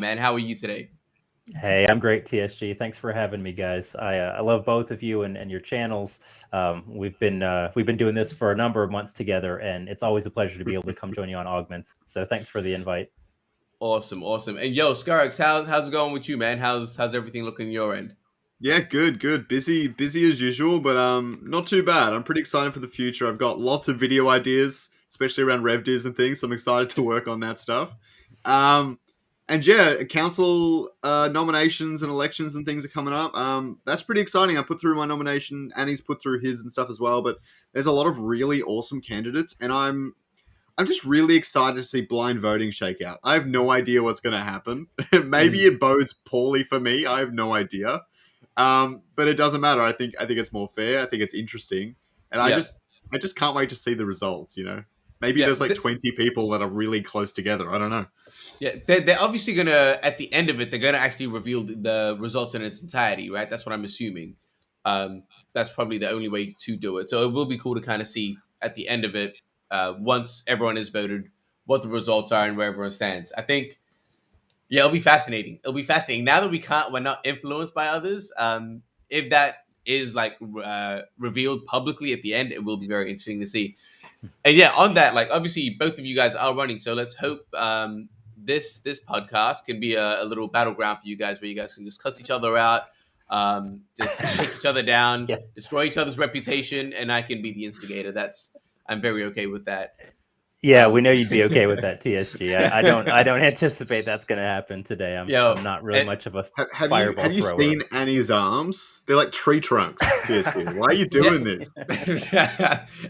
man. How are you today? Hey, I'm great, TSG. Thanks for having me, guys. I love both of you and your channels. We've been doing this for a number of months together, and it's always a pleasure to be able to come join you on Augment. So thanks for the invite. Awesome, awesome. And yo, Scarx, how's it going with you, man? How's everything looking your end? Yeah, good. Busy as usual, but not too bad. I'm pretty excited for the future. I've got lots of video ideas, especially around RevDiz and things. So I'm excited to work on that stuff. Um, and yeah, council nominations and elections and things are coming up. That's pretty exciting. I put through my nomination. Annie's put through his and stuff as well. But there's a lot of really awesome candidates, and I'm just really excited to see blind voting shake out. I have no idea what's going to happen. Maybe Mm. it bodes poorly for me. I have no idea. But it doesn't matter. I think it's more fair. I think it's interesting, and I Yeah, just I just can't wait to see the results. Maybe yeah, there's like 20 people that are really close together. I don't know. yeah. They're obviously gonna at the end of it, they're gonna actually reveal the results in its entirety, right? That's what I'm assuming. Um, that's probably the only way to do it. So it will be cool to kind of see at the end of it, once everyone has voted, what the results are and where everyone stands. I think. Yeah, it'll be fascinating. It'll be fascinating. Now that we're not influenced by others. If that is like revealed publicly at the end, it will be very interesting to see. And yeah, on that, like obviously both of you guys are running, so let's hope this podcast can be a little battleground for you guys, where you guys can just cuss each other out, just take each other down, Yeah, destroy each other's reputation, and I can be the instigator. I'm very okay with that. yeah, we Um, know you'd be okay with that, TSG. I don't anticipate that's going to happen today. I'm yo, not really and, much of a Have you fireball have you thrower. seen Annie's arms? They're like tree trunks. TSG. Why are you yeah. doing this?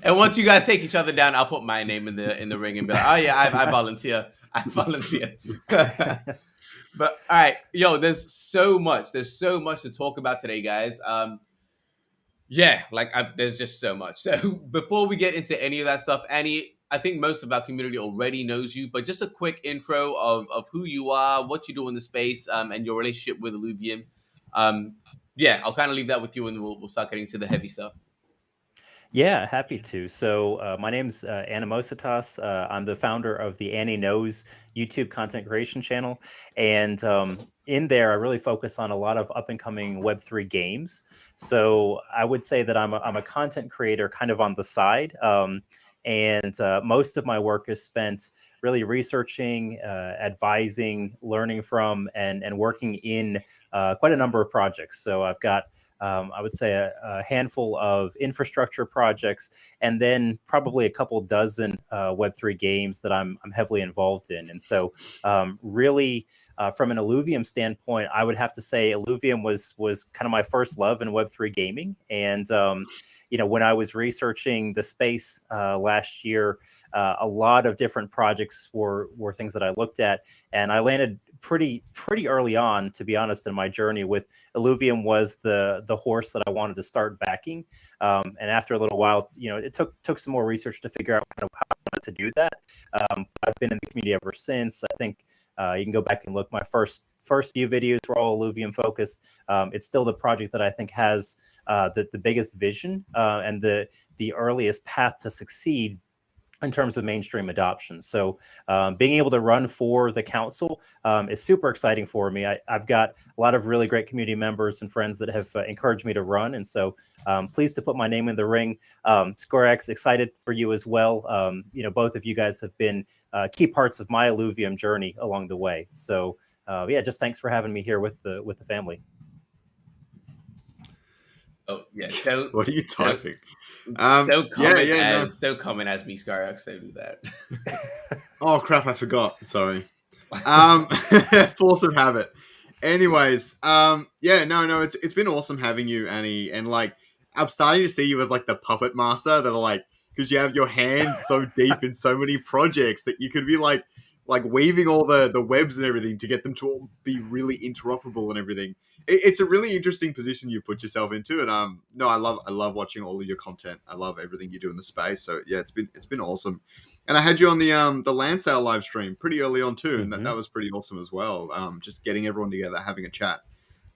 And once you guys take each other down, I'll put my name in the ring and be like, oh yeah, I volunteer. I volunteer. But all right, yo, there's so much to talk about today, guys. Yeah, there's just so much. So before we get into any of that stuff, Annie, I think most of our community already knows you, but just a quick intro of who you are, what you do in the space, and your relationship with Illuvium. Um, yeah, I'll kind of leave that with you, and we'll start getting to the heavy stuff. Yeah, happy to. So, my name's Animositas. I'm the founder of the Annie Knows YouTube content creation channel. And in there, I really focus on a lot of up and coming Web3 games. So, I would say that I'm a content creator kind of on the side. And most of my work is spent really researching, advising, learning from, and working in quite a number of projects. So, I've got I would say a handful of infrastructure projects, and then probably a couple dozen Web3 games that I'm heavily involved in. And so, really, from an Illuvium standpoint, I would have to say Illuvium was kind of my first love in Web3 gaming. And when I was researching the space last year, a lot of different projects were things that I looked at, and I landed pretty early on, to be honest, in my journey with Illuvium was the horse that I wanted to start backing. And after a little while, it took some more research to figure out kind of how I wanted to do that. I've been in the community ever since. I think you can go back and look. My first few videos were all Illuvium focused. It's still the project that I think has the biggest vision and the earliest path to succeed in terms of mainstream adoption. So being able to run for the council is super exciting for me. I've got a lot of really great community members and friends that have encouraged me to run. And so pleased to put my name in the ring. ScoreX, excited for you as well. Both of you guys have been key parts of my Illuvium journey along the way. So yeah, just thanks for having me here with the family. Oh yeah, What are you don't typing? Yeah, no. don't comment as me, Skyrox. Don't do that. Oh crap, I forgot. Sorry. Force of habit. Anyways, yeah, no, it's been awesome having you, Annie, and like I'm starting to see you as like the puppet master that are like because you have your hands so deep in so many projects that you could be like weaving all the webs and everything to get them to all be really interoperable and everything. It's a really interesting position you put yourself into, and no, I love watching all of your content. I love everything you do in the space. So yeah, it's been awesome. And I had you on the land sale live stream pretty early on too, and that Hmm. was pretty awesome as well. Just getting everyone together, having a chat.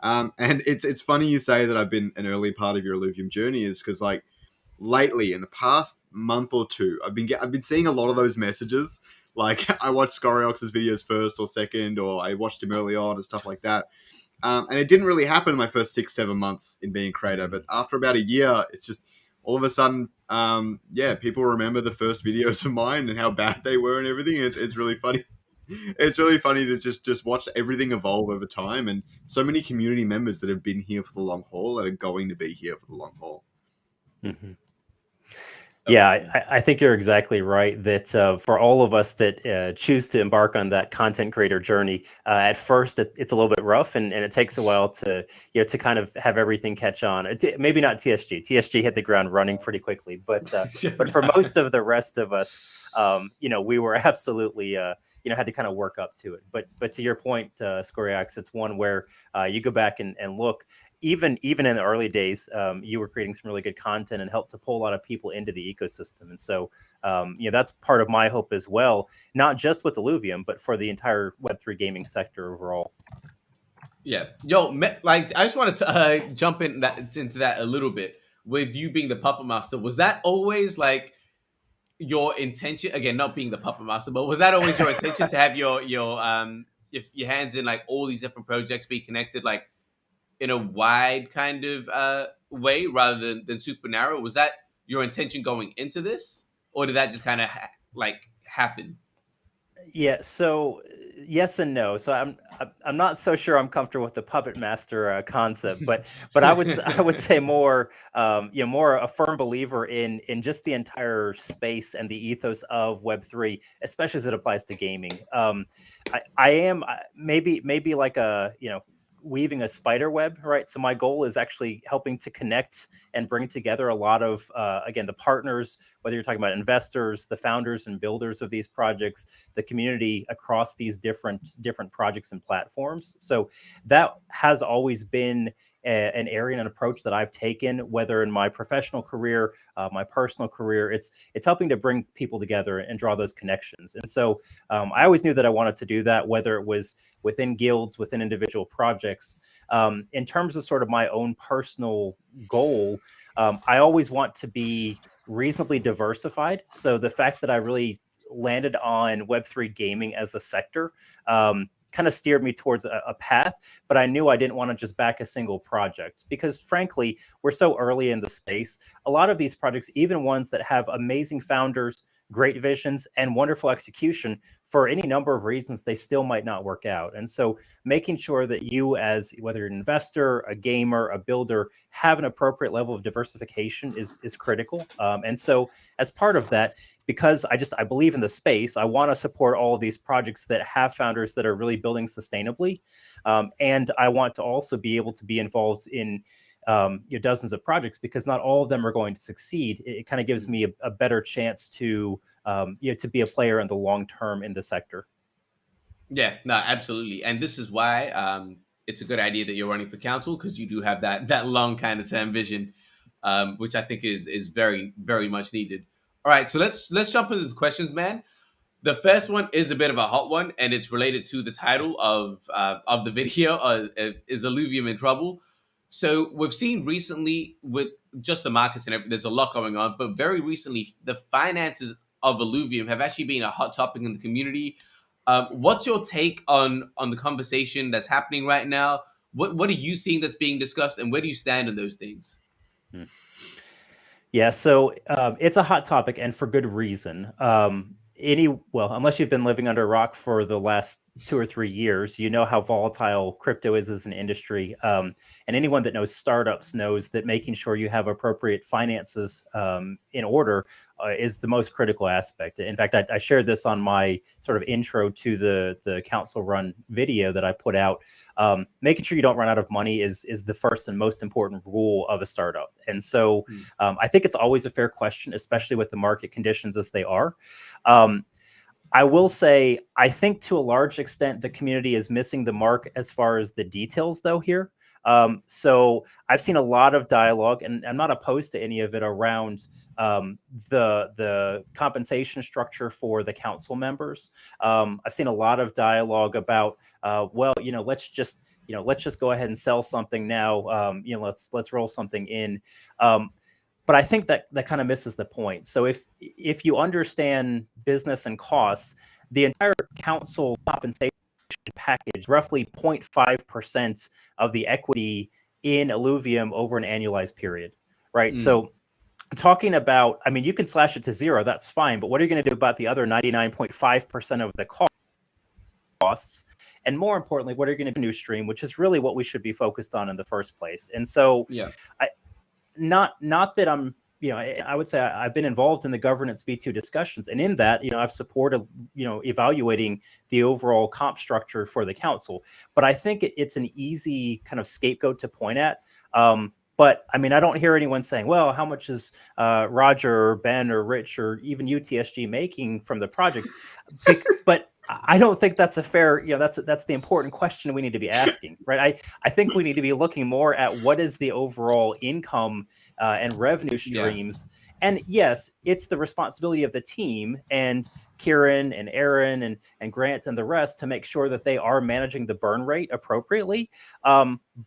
And it's funny you say that I've been an early part of your Illuvium journey is because like lately in the past month or two, I've been seeing a lot of those messages. Like I watched Scoriox's videos first or second, or I watched him early on and stuff like that. And it didn't really happen in my first 6-7 months in being creator. But after about a year, it's just all of a sudden, people remember the first videos of mine and how bad they were and everything. It's really funny. It's really funny to just watch everything evolve over time, and so many community members that have been here for the long haul that are going to be here for the long haul. Mm-hmm. Yeah, I think you're exactly right that for all of us that choose to embark on that content creator journey, at first it's a little bit rough and it takes a while to to kind of have everything catch on. Maybe not TSG. TSG hit the ground running pretty quickly, but for most of the rest of us, we were absolutely had to kind of work up to it. But to your point, Scoriax, it's one where you go back and look. Even in the early days, you were creating some really good content and helped to pull a lot of people into the ecosystem. And so, that's part of my hope as well, not just with Illuvium, but for the entire Web3 gaming sector overall. Yeah. Yo, I just wanted to jump into that a little bit. With you being the puppet master, was that always like your intention? Again, not being the puppet master, but was that always your intention to have your hands in like all these different projects, be connected like in a wide kind of way rather than super narrow? Was that your intention going into this, or did that just kind of happen? Yeah, so yes and no. So I'm not so sure I'm comfortable with the puppet master concept, but I would say more more a firm believer in just the entire space and the ethos of Web3, especially as it applies to gaming. I am maybe like a weaving a spider web, right? So my goal is actually helping to connect and bring together a lot of, again, the partners, whether you're talking about investors, the founders and builders of these projects, the community across these different projects and platforms. So that has always been an area and an approach that I've taken, whether in my professional career, my personal career. It's helping to bring people together and draw those connections. And so I always knew that I wanted to do that, whether it was within guilds, within individual projects. In terms of sort of my own personal goal, I always want to be reasonably diversified. So the fact that I really landed on Web3 gaming as a sector kind of steered me towards a path, but I knew I didn't want to just back a single project because frankly, we're so early in the space. A lot of these projects, even ones that have amazing founders, great visions and wonderful execution, for any number of reasons, they still might not work out. And so making sure that you, as whether you're an investor, a gamer, a builder, have an appropriate level of diversification is critical. And so as part of that, because I believe in the space, I want to support all of these projects that have founders that are really building sustainably. And I want to also be able to be involved in dozens of projects because not all of them are going to succeed. It kind of gives me a better chance to to be a player in the long term in the sector. Yeah, no, absolutely. And this is why it's a good idea that you're running for council, because you do have that long kind of term vision, which I think is very, very much needed. All right, so let's jump into the questions, man. The first one is a bit of a hot one, and it's related to the title of the video. Is Illuvium in trouble? So we've seen recently with just the markets and everything, there's a lot going on, but very recently the finances of Illuvium have actually been a hot topic in the community. What's your take on the conversation that's happening right now? What are you seeing that's being discussed, and where do you stand on those things? Yeah, so it's a hot topic, and for good reason. Unless you've been living under a rock for the last 2 or 3 years, you know how volatile crypto is as an industry. And anyone that knows startups knows that making sure you have appropriate finances in order is the most critical aspect. In fact, I shared this on my sort of intro to the council run video that I put out. Making sure you don't run out of money is the first and most important rule of a startup. And so I think it's always a fair question, especially with the market conditions as they are. I will say, I think to a large extent, the community is missing the mark as far as the details, though, here. So I've seen a lot of dialogue, and I'm not opposed to any of it, around the compensation structure for the council members. I've seen a lot of dialogue about, let's just go ahead and sell something now. Let's roll something in. But I think that kind of misses the point. So if you understand business and costs, the entire council compensation package, roughly 0.5% of the equity in Illuvium over an annualized period, right? So talking about, I mean, you can slash it to zero, that's fine, but what are you going to do about the other 99.5% of the costs? And more importantly, what are you going to do new stream, which is really what we should be focused on in the first place. And so not that I'm, I would say I've been involved in the governance V2 discussions, and in that, I've supported, evaluating the overall comp structure for the council. But I think it's an easy kind of scapegoat to point at. But I mean, I don't hear anyone saying, well, how much is Roger or Ben or Rich or even UTSG making from the project? But I don't think that's a fair, that's the important question we need to be asking, right? I think we need to be looking more at what is the overall income and revenue streams. And yes, it's the responsibility of the team and Kieran and Aaron and Grant and the rest to make sure that they are managing the burn rate appropriately.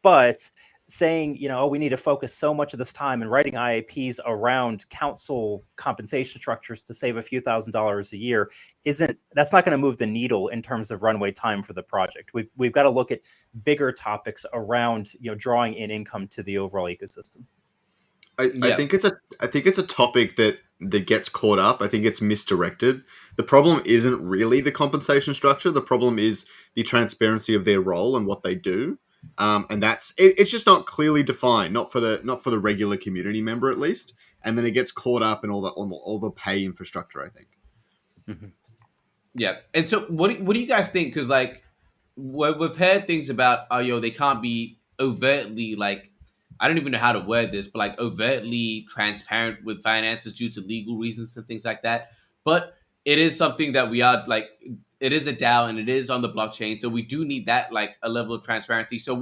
But saying, we need to focus so much of this time in writing IAPs around council compensation structures to save a few $1,000s a year that's not going to move the needle in terms of runway time for the project. We've got to look at bigger topics around, drawing in income to the overall ecosystem. I think it's a topic that gets caught up. I think it's misdirected. The problem isn't really the compensation structure. The problem is the transparency of their role and what they do. And it's just not clearly defined, not for the regular community member at least. And then it gets caught up in all the pay infrastructure, I think. Mm-hmm. Yeah. And so what do you guys think? Because like we've heard things about they can't be overtly like, I don't even know how to word this, but like overtly transparent with finances due to legal reasons and things like that. But it is something that we are like, it is a DAO and it is on the blockchain. So we do need that, like a level of transparency. So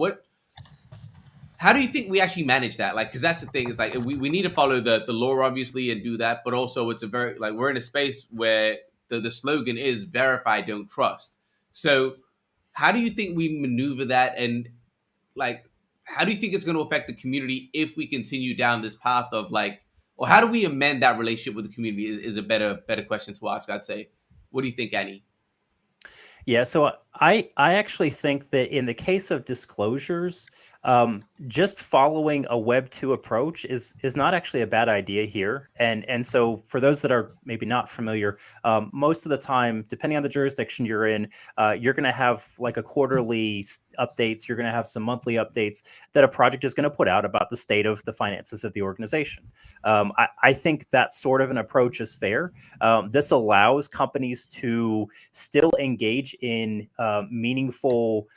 how do you think we actually manage that? Like, cause that's the thing is like, we need to follow the law obviously and do that. But also it's a very, like we're in a space where the slogan is verify, don't trust. So how do you think we maneuver that? And like, how do you think it's going to affect the community if we continue down this path of like, or how do we amend that relationship with the community is a better question to ask, I'd say. What do you think, Annie? Yeah, so I actually think that in the case of disclosures, just following a Web 2 approach is not actually a bad idea here. And so for those that are maybe not familiar, most of the time, depending on the jurisdiction you're in, you're going to have like a quarterly updates. You're going to have some monthly updates that a project is going to put out about the state of the finances of the organization. I think that sort of an approach is fair. This allows companies to still engage in meaningful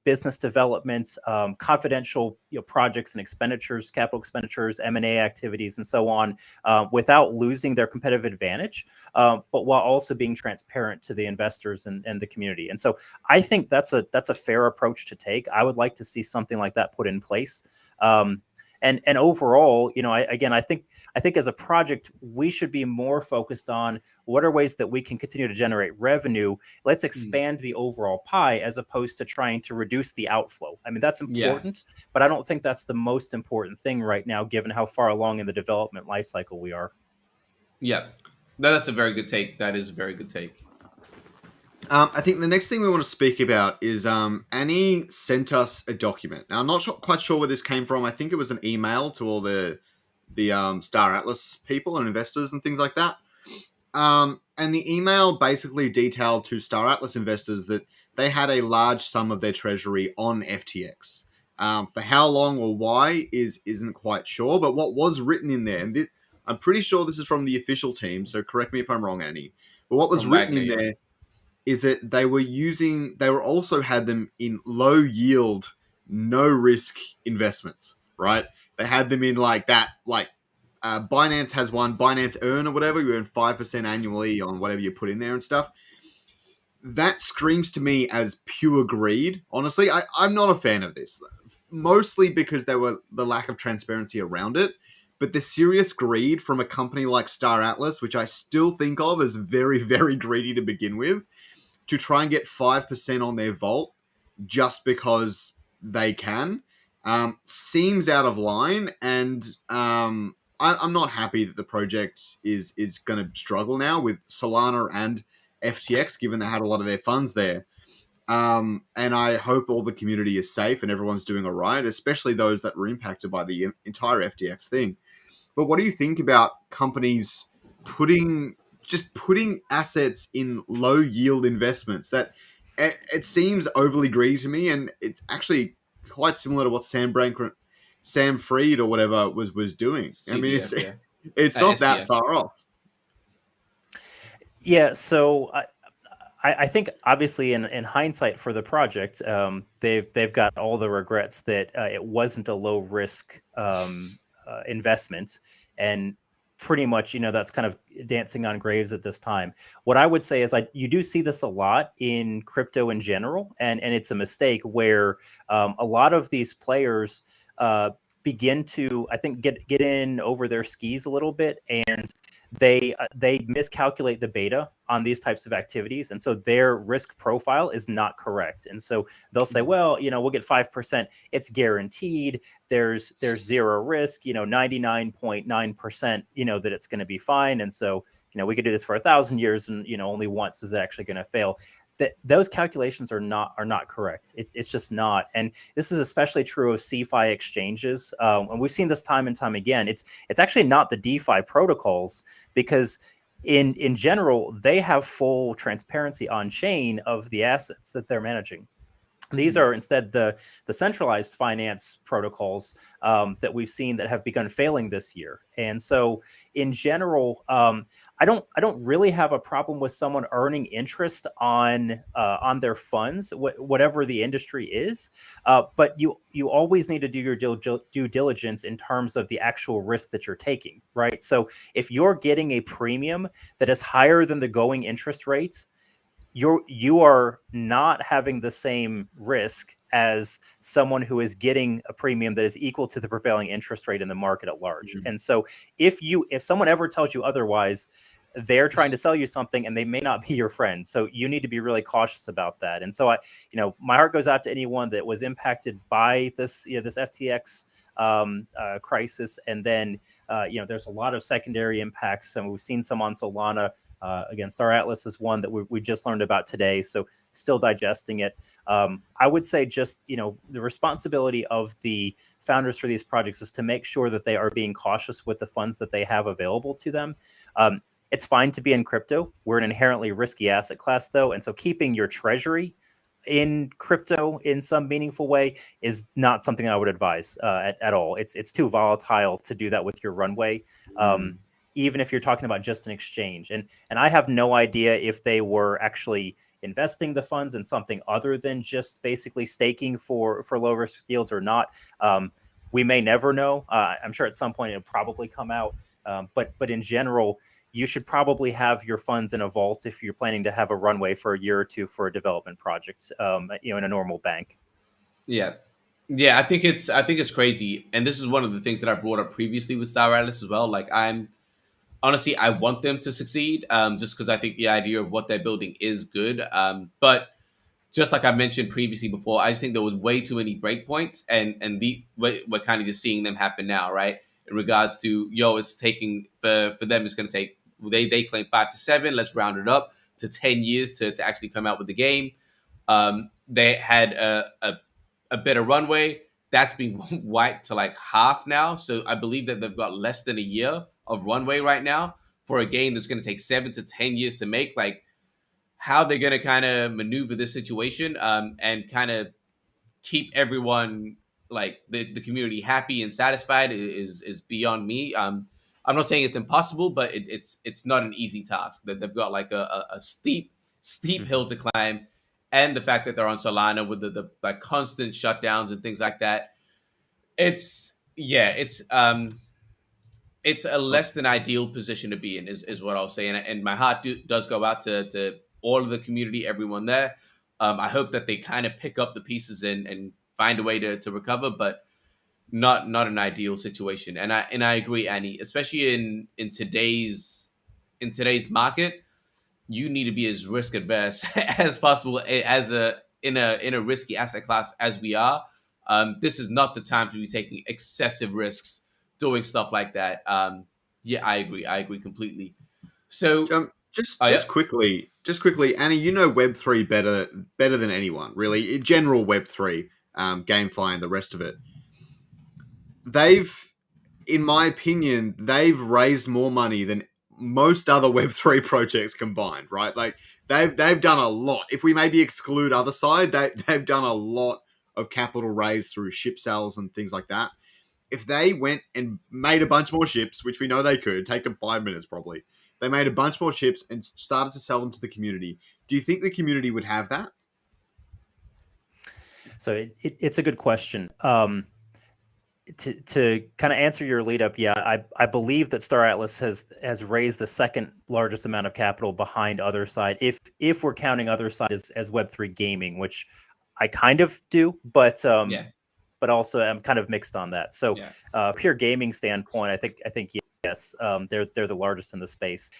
business development, confidential projects and expenditures, capital expenditures, M&A activities, and so on, without losing their competitive advantage, but while also being transparent to the investors and the community. And so I think that's a fair approach to take. I would like to see something like that put in place. And overall, I think as a project, we should be more focused on what are ways that we can continue to generate revenue. Let's expand the overall pie as opposed to trying to reduce the outflow. I mean, that's important, but I don't think that's the most important thing right now, given how far along in the development life cycle we are. Yeah, that's a very good take. That is a very good take. I think the next thing we want to speak about is Annie sent us a document. Now, I'm not quite sure where this came from. I think it was an email to all the Star Atlas people and investors and things like that. And the email basically detailed to Star Atlas investors that they had a large sum of their treasury on FTX. For how long or why isn't quite sure. But what was written in there, and I'm pretty sure this is from the official team, so correct me if I'm wrong, Annie. But what was From written Magna, in there is that they were also had them in low yield, no risk investments, right? They had them in like that, like Binance has one, Binance Earn or whatever. You earn 5% annually on whatever you put in there and stuff. That screams to me as pure greed. Honestly, I'm not a fan of this, mostly because there were the lack of transparency around it. But the serious greed from a company like Star Atlas, which I still think of as very, very greedy to begin with, to try and get 5% on their vault just because they can, seems out of line. And I'm not happy that the project is going to struggle now with Solana and FTX, given they had a lot of their funds there. And I hope all the community is safe and everyone's doing all right, especially those that were impacted by the entire FTX thing. But what do you think about companies putting assets in low yield investments? That it seems overly greedy to me, and it's actually quite similar to what Sam Freed or whatever was doing. I mean, CBF, yeah, it's not that SBF. far off. Yeah, so I think obviously in hindsight for the project, they've got all the regrets that it wasn't a low risk investment, and pretty much that's kind of dancing on graves at this time. What I would say is you do see this a lot in crypto in general, and it's a mistake where a lot of these players begin to, I think, get in over their skis a little bit, and they miscalculate the beta on these types of activities, and so their risk profile is not correct. And so they'll say, well, we'll get 5%, it's guaranteed, there's zero risk, 99.9%, that it's going to be fine, and so we could do this for 1,000 years, and only once is it actually going to fail. That those calculations are not correct. It's just not. And this is especially true of CeFi exchanges. And we've seen this time and time again. It's actually not the DeFi protocols, because in general, they have full transparency on chain of the assets that they're managing. These are instead the centralized finance protocols that we've seen that have begun failing this year. And so in general, I don't really have a problem with someone earning interest on their funds, whatever the industry is. But you always need to do your due diligence in terms of the actual risk that you're taking, right? So if you're getting a premium that is higher than the going interest rate, you are not having the same risk as someone who is getting a premium that is equal to the prevailing interest rate in the market at large. Mm-hmm. And so if someone ever tells you otherwise, they're trying to sell you something, and they may not be your friend. So you need to be really cautious about that. And so my heart goes out to anyone that was impacted by this FTX crisis. And then, there's a lot of secondary impacts, and we've seen some on Solana. Again, Star Atlas is one that we just learned about today, so still digesting it. I would say just, the responsibility of the founders for these projects is to make sure that they are being cautious with the funds that they have available to them. It's fine to be in crypto. We're an inherently risky asset class, though, and so keeping your treasury in crypto in some meaningful way is not something I would advise at all. It's too volatile to do that with your runway. Even if you're talking about just an exchange. And I have no idea if they were actually investing the funds in something other than just basically staking for low risk yields or not. We may never know. I'm sure at some point it'll probably come out. But in general, you should probably have your funds in a vault if you're planning to have a runway for a year or two for a development project, in a normal bank. Yeah. Yeah, I think it's crazy. And this is one of the things that I brought up previously with Star Atlas as well. Like, honestly, I want them to succeed, just because I think the idea of what they're building is good. But just like I mentioned previously before, I just think there was way too many breakpoints, and we're kind of just seeing them happen now, right? In regards to, it's taking for them, it's going to take, they claim 5 to 7. Let's round it up to 10 years to actually come out with the game. They had a better runway that's been wiped to like half now. So I believe that they've got less than a year of runway right now for a game that's going to take 7 to 10 years to make. Like, how they're going to kind of maneuver this situation and kind of keep everyone, like the community, happy and satisfied is beyond me. I'm not saying it's impossible, but it's not an easy task. That they've got like a steep hill to climb, and the fact that they're on Solana with the like constant shutdowns and things like that. It's a less than ideal position to be in, is what I'll say. And my heart does go out to all of the community, everyone there. I hope that they kind of pick up the pieces and find a way to recover, but not an ideal situation. And I agree, Annie, especially in today's market, you need to be as risk adverse as possible in a risky asset class as we are. This is not the time to be taking excessive risks doing stuff like that. I agree completely. So Oh, yeah. Just quickly, Annie, you know Web3 better than anyone, really. In general, Web3, GameFi, and the rest of it. They've, in my opinion, they've raised more money than most other Web3 projects combined. Right, like they've done a lot. If we maybe exclude other side, they've done a lot of capital raised through ship sales and things like that. If they went and made a bunch more ships, which we know they could, take them 5 minutes probably. They made a bunch more ships and started to sell them to the community. Do you think the community would have that? So it's a good question. To kind of answer your lead up, yeah, I believe that Star Atlas has raised the second largest amount of capital behind Otherside, if we're counting Otherside as Web3 gaming, which I kind of do, but Yeah. but also I'm kind of mixed on that. So Yeah. pure gaming standpoint, I think yes, they're the largest in the space.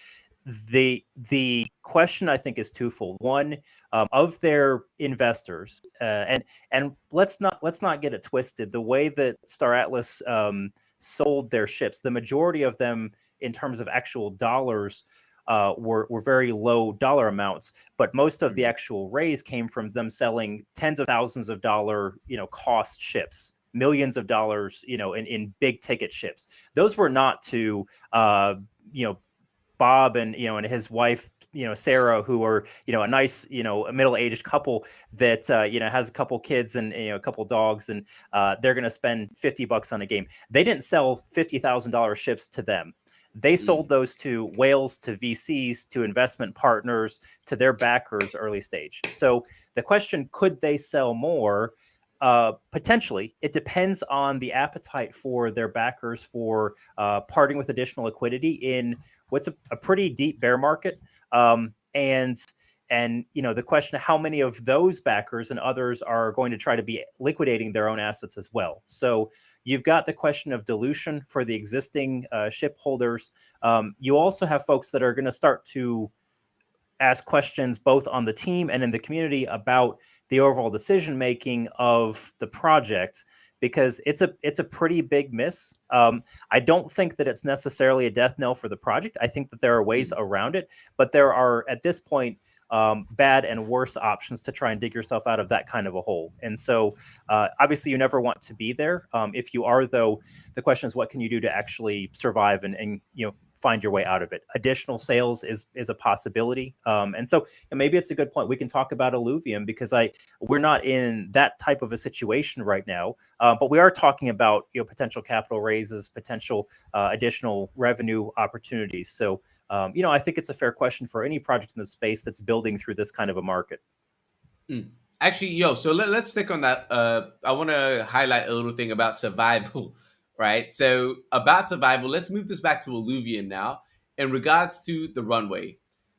The question I think is twofold. One, of their investors, and let's not get it twisted. The way that Star Atlas sold their ships, the majority of them in terms of actual dollars were very low dollar amounts, but most of the actual raise came from them selling tens of thousands of dollar cost ships, millions of dollars in big ticket ships. Those were not to Bob and and his wife Sarah, who are a nice a middle-aged couple that has a couple kids and a couple dogs, and they're going to spend $50 on a game. They didn't sell $50,000 ships to them. They sold those to whales, to VCs, to investment partners, to their backers early stage. So the question, could they sell more? Potentially. It depends on the appetite for their backers for parting with additional liquidity in what's a pretty deep bear market. And the question of how many of those backers and others are going to try to be liquidating their own assets as well. So you've got the question of dilution for the existing ship holders. You also have folks that are going to start to ask questions both on the team and in the community about the overall decision making of the project, because it's a pretty big miss. I don't think that it's necessarily a death knell for the project. I think that there are ways around it, but there are at this point bad and worse options to try and dig yourself out of that kind of a hole. And so obviously you never want to be there. If you are, though, the question is, what can you do to actually survive and find your way out of it? Additional sales is a possibility. And so maybe it's a good point. We can talk about Illuvium, because we're not in that type of a situation right now, but we are talking about potential capital raises, potential additional revenue opportunities. So I think it's a fair question for any project in the space that's building through this kind of a market. Actually, so let's stick on that. I want to highlight a little thing about survival, right? So about survival, let's move this back to Illuvium now in regards to the runway.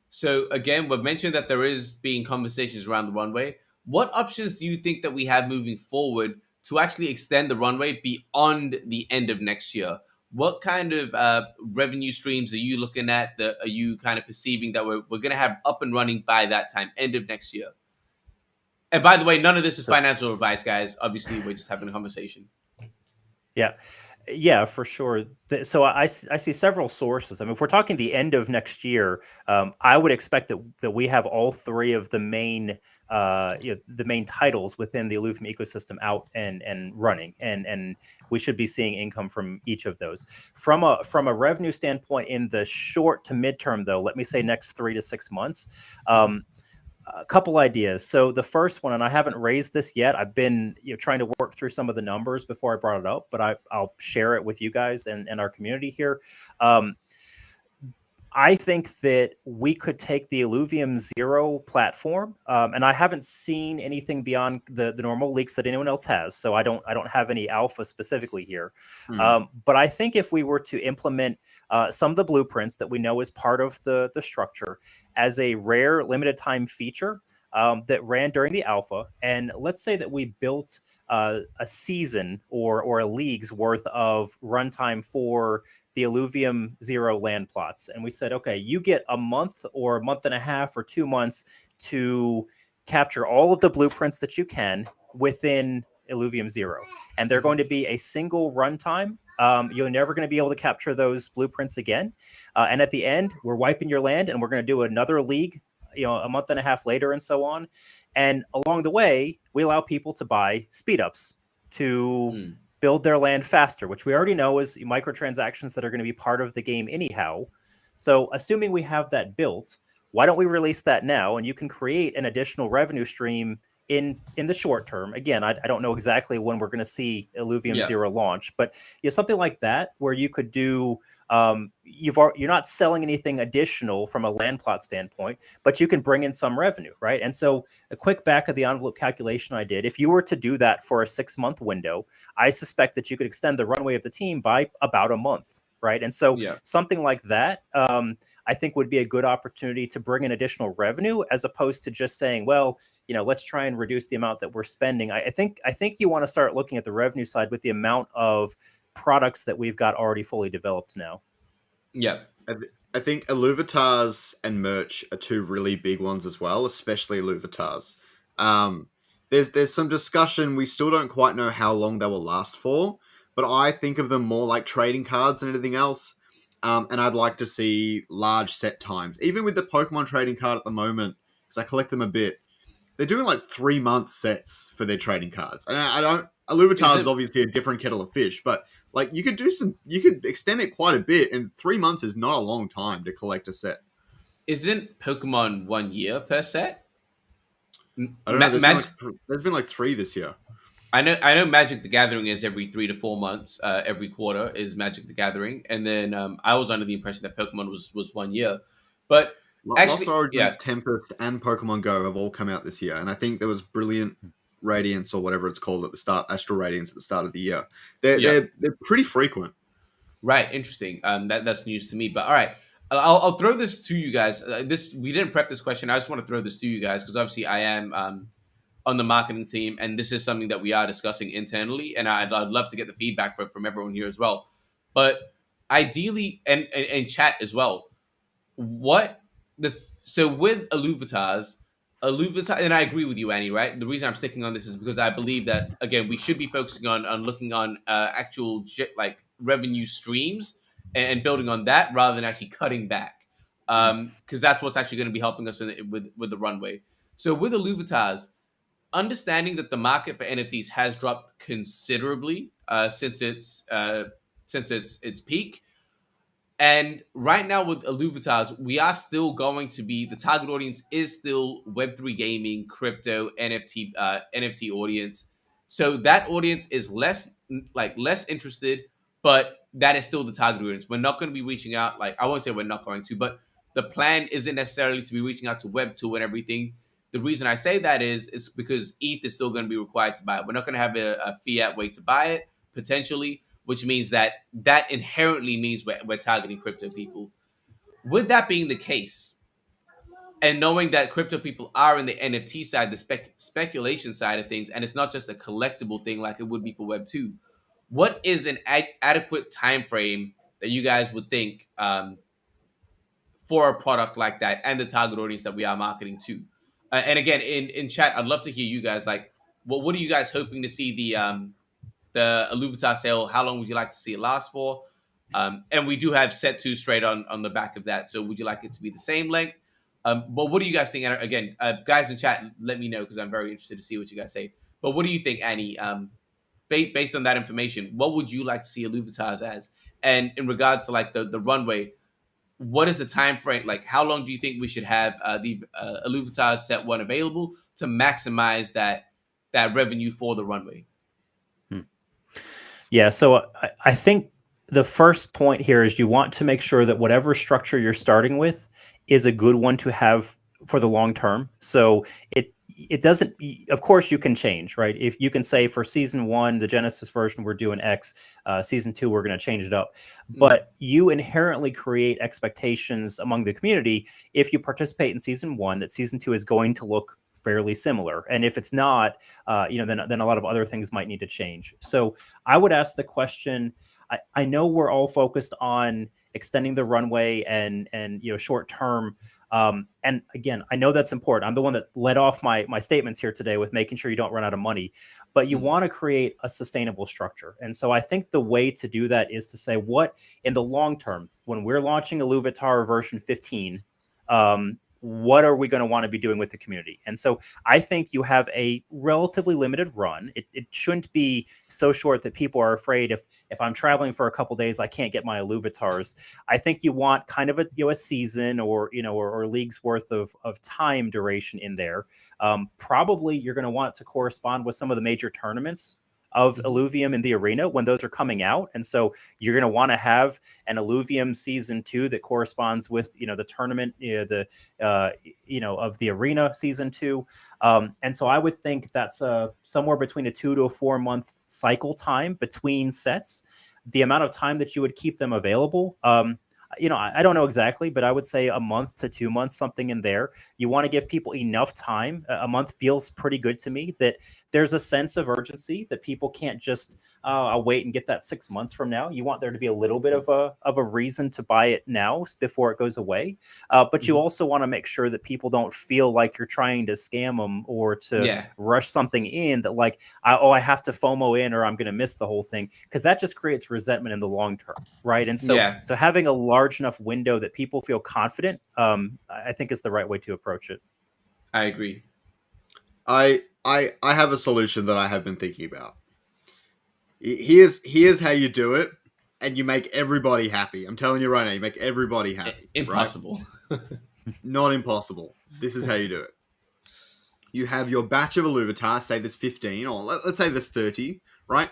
So again, we've mentioned that there is being conversations around the runway. What options do you think that we have moving forward to actually extend the runway beyond the end of next year? What kind of revenue streams are you looking at? Are you kind of perceiving that we're going to have up and running by that time, end of next year? And by the way, none of this is financial advice, guys. Obviously, we're just having a conversation. Yeah, for sure. So I see several sources. I mean, if we're talking the end of next year, I would expect that we have all three of the main the main titles within the Illuvium ecosystem out and running, and we should be seeing income from each of those. From a revenue standpoint, in the short to midterm, though, let me say next 3 to 6 months. A couple ideas. So the first one, and I haven't raised this yet. I've been trying to work through some of the numbers before I brought it up, but I'll share it with you guys and our community here. I think that we could take the Illuvium Zero platform, and I haven't seen anything beyond the normal leaks that anyone else has, so I don't have any alpha specifically here. But I think if we were to implement some of the blueprints that we know is part of the structure as a rare limited time feature that ran during the alpha, and let's say that we built a season or a league's worth of runtime for the Illuvium Zero land plots. And we said, okay, you get a month or a month and a half or 2 months to capture all of the blueprints that you can within Illuvium Zero. And they're going to be a single runtime you're never going to be able to capture those blueprints again. And at the end, we're wiping your land, and we're going to do another league, a month and a half later, and so on. And along the way, we allow people to buy speed ups to build their land faster, which we already know is microtransactions that are going to be part of the game anyhow. So assuming we have that built, why don't we release that now? And you can create an additional revenue stream in the short term. Again, I don't know exactly when we're going to see Illuvium Zero launch, but something like that where you could do, you're not selling anything additional from a land plot standpoint, but you can bring in some revenue, right? And so a quick back of the envelope calculation I did, if you were to do that for a 6-month window, I suspect that you could extend the runway of the team by about a month, right? And so something like that, I think would be a good opportunity to bring in additional revenue, as opposed to just saying, well, let's try and reduce the amount that we're spending. I think you want to start looking at the revenue side with the amount of products that we've got already fully developed now. Yeah. I think Illuvatars and merch are two really big ones as well, especially Illuvatars. There's some discussion. We still don't quite know how long they will last for, but I think of them more like trading cards and anything else. And I'd like to see large set times. Even with the Pokemon trading card at the moment, because I collect them a bit, they're doing like 3-month sets for their trading cards. And Illuvatar is obviously a different kettle of fish, but like you could extend it quite a bit, and 3 months is not a long time to collect a set. Isn't Pokemon 1 year per set? I don't know. There's been like 3 this year. I know Magic the Gathering is every 3 to 4 months. Every quarter is Magic the Gathering. And then I was under the impression that Pokemon was 1 year. But actually, Lost Origins, Tempest, and Pokemon Go have all come out this year. And I think there was Brilliant Radiance, or whatever it's called at the start, Astral Radiance at the start of the year. They're pretty frequent. Right. Interesting. That's news to me. But all right. I'll throw this to you guys. We didn't prep this question. I just want to throw this to you guys because obviously I am on the marketing team, and this is something that we are discussing internally, and I'd love to get the feedback from everyone here as well. But ideally, and chat as well, so with Illuvatars, and I agree with you, Annie, right? The reason I'm sticking on this is because I believe that, again, we should be focusing on looking on actual like revenue streams and building on that rather than actually cutting back, because that's what's actually going to be helping us with the runway. So with Illuvatars, understanding that the market for NFTs has dropped considerably since its peak, and right now with Illuvatars, we are still going to be, the target audience is still Web3 gaming, crypto, NFT audience. So that audience is less interested, but that is still the target audience. We're not going to be reaching out, I won't say we're not going to, but the plan isn't necessarily to be reaching out to Web2 and everything. The reason I say that is because ETH is still going to be required to buy it. We're not going to have a fiat way to buy it, potentially, which means that inherently means we're targeting crypto people. With that being the case, and knowing that crypto people are in the NFT side, the speculation side of things, and it's not just a collectible thing like it would be for Web2, what is an adequate time frame that you guys would think for a product like that and the target audience that we are marketing to? And again, in chat, I'd love to hear you guys, what are you guys hoping to see the Illuvatar sale? How long would you like to see it last for? And we do have set 2 straight on the back of that. So would you like it to be the same length? But what do you guys think? And again, guys in chat, let me know because I'm very interested to see what you guys say. But what do you think, Annie? Based on that information, what would you like to see Illuvatars as? And in regards to the runway, what is the time frame? How long do you think we should have the Illuvatars set 1 available to maximize that revenue for the runway? Yeah, so I think the first point here is you want to make sure that whatever structure you're starting with is a good one to have for the long term. So it doesn't, of course you can change, right? If you can say for season 1, the Genesis version, we're doing X, season 2, we're going to change it up. But you inherently create expectations among the community if you participate in season 1 that season 2 is going to look fairly similar. And if it's not, then a lot of other things might need to change. So I would ask the question, I know we're all focused on extending the runway and short term. And again, I know that's important. I'm the one that led off my statements here today with making sure you don't run out of money, but you want to create a sustainable structure. And so I think the way to do that is to say, what in the long term, when we're launching Illuvitar version 15, what are we going to want to be doing with the community? And so I think you have a relatively limited run. It shouldn't be so short that people are afraid if I'm traveling for a couple days, I can't get my Illuvitars. I think you want kind of a season or league's worth of time duration in there. Probably you're going to want it to correspond with some of the major tournaments of Illuvium in the arena when those are coming out. And so you're going to want to have an Illuvium season 2 that corresponds with, the tournament, of the arena season 2. And so I would think that's somewhere between a 2 to a 4 month cycle time between sets. The amount of time that you would keep them available, I don't know exactly, but I would say a month to 2 months, something in there. You want to give people enough time. A month feels pretty good to me, that there's a sense of urgency that people can't just I'll wait and get that 6 months from now. You want there to be a little bit of a reason to buy it now before it goes away. But you also want to make sure that people don't feel like you're trying to scam them or to rush something in that like, I have to FOMO in or I'm going to miss the whole thing, because that just creates resentment in the long term, right? And so having a large enough window that people feel confident, I think is the right way to approach it. I agree. I have a solution that I have been thinking about. Here's how you do it, and you make everybody happy. I'm telling you right now, you make everybody happy. Impossible. Right? Not impossible. This is how you do it. You have your batch of Illuvitar, say there's 15, or let's say there's 30, right?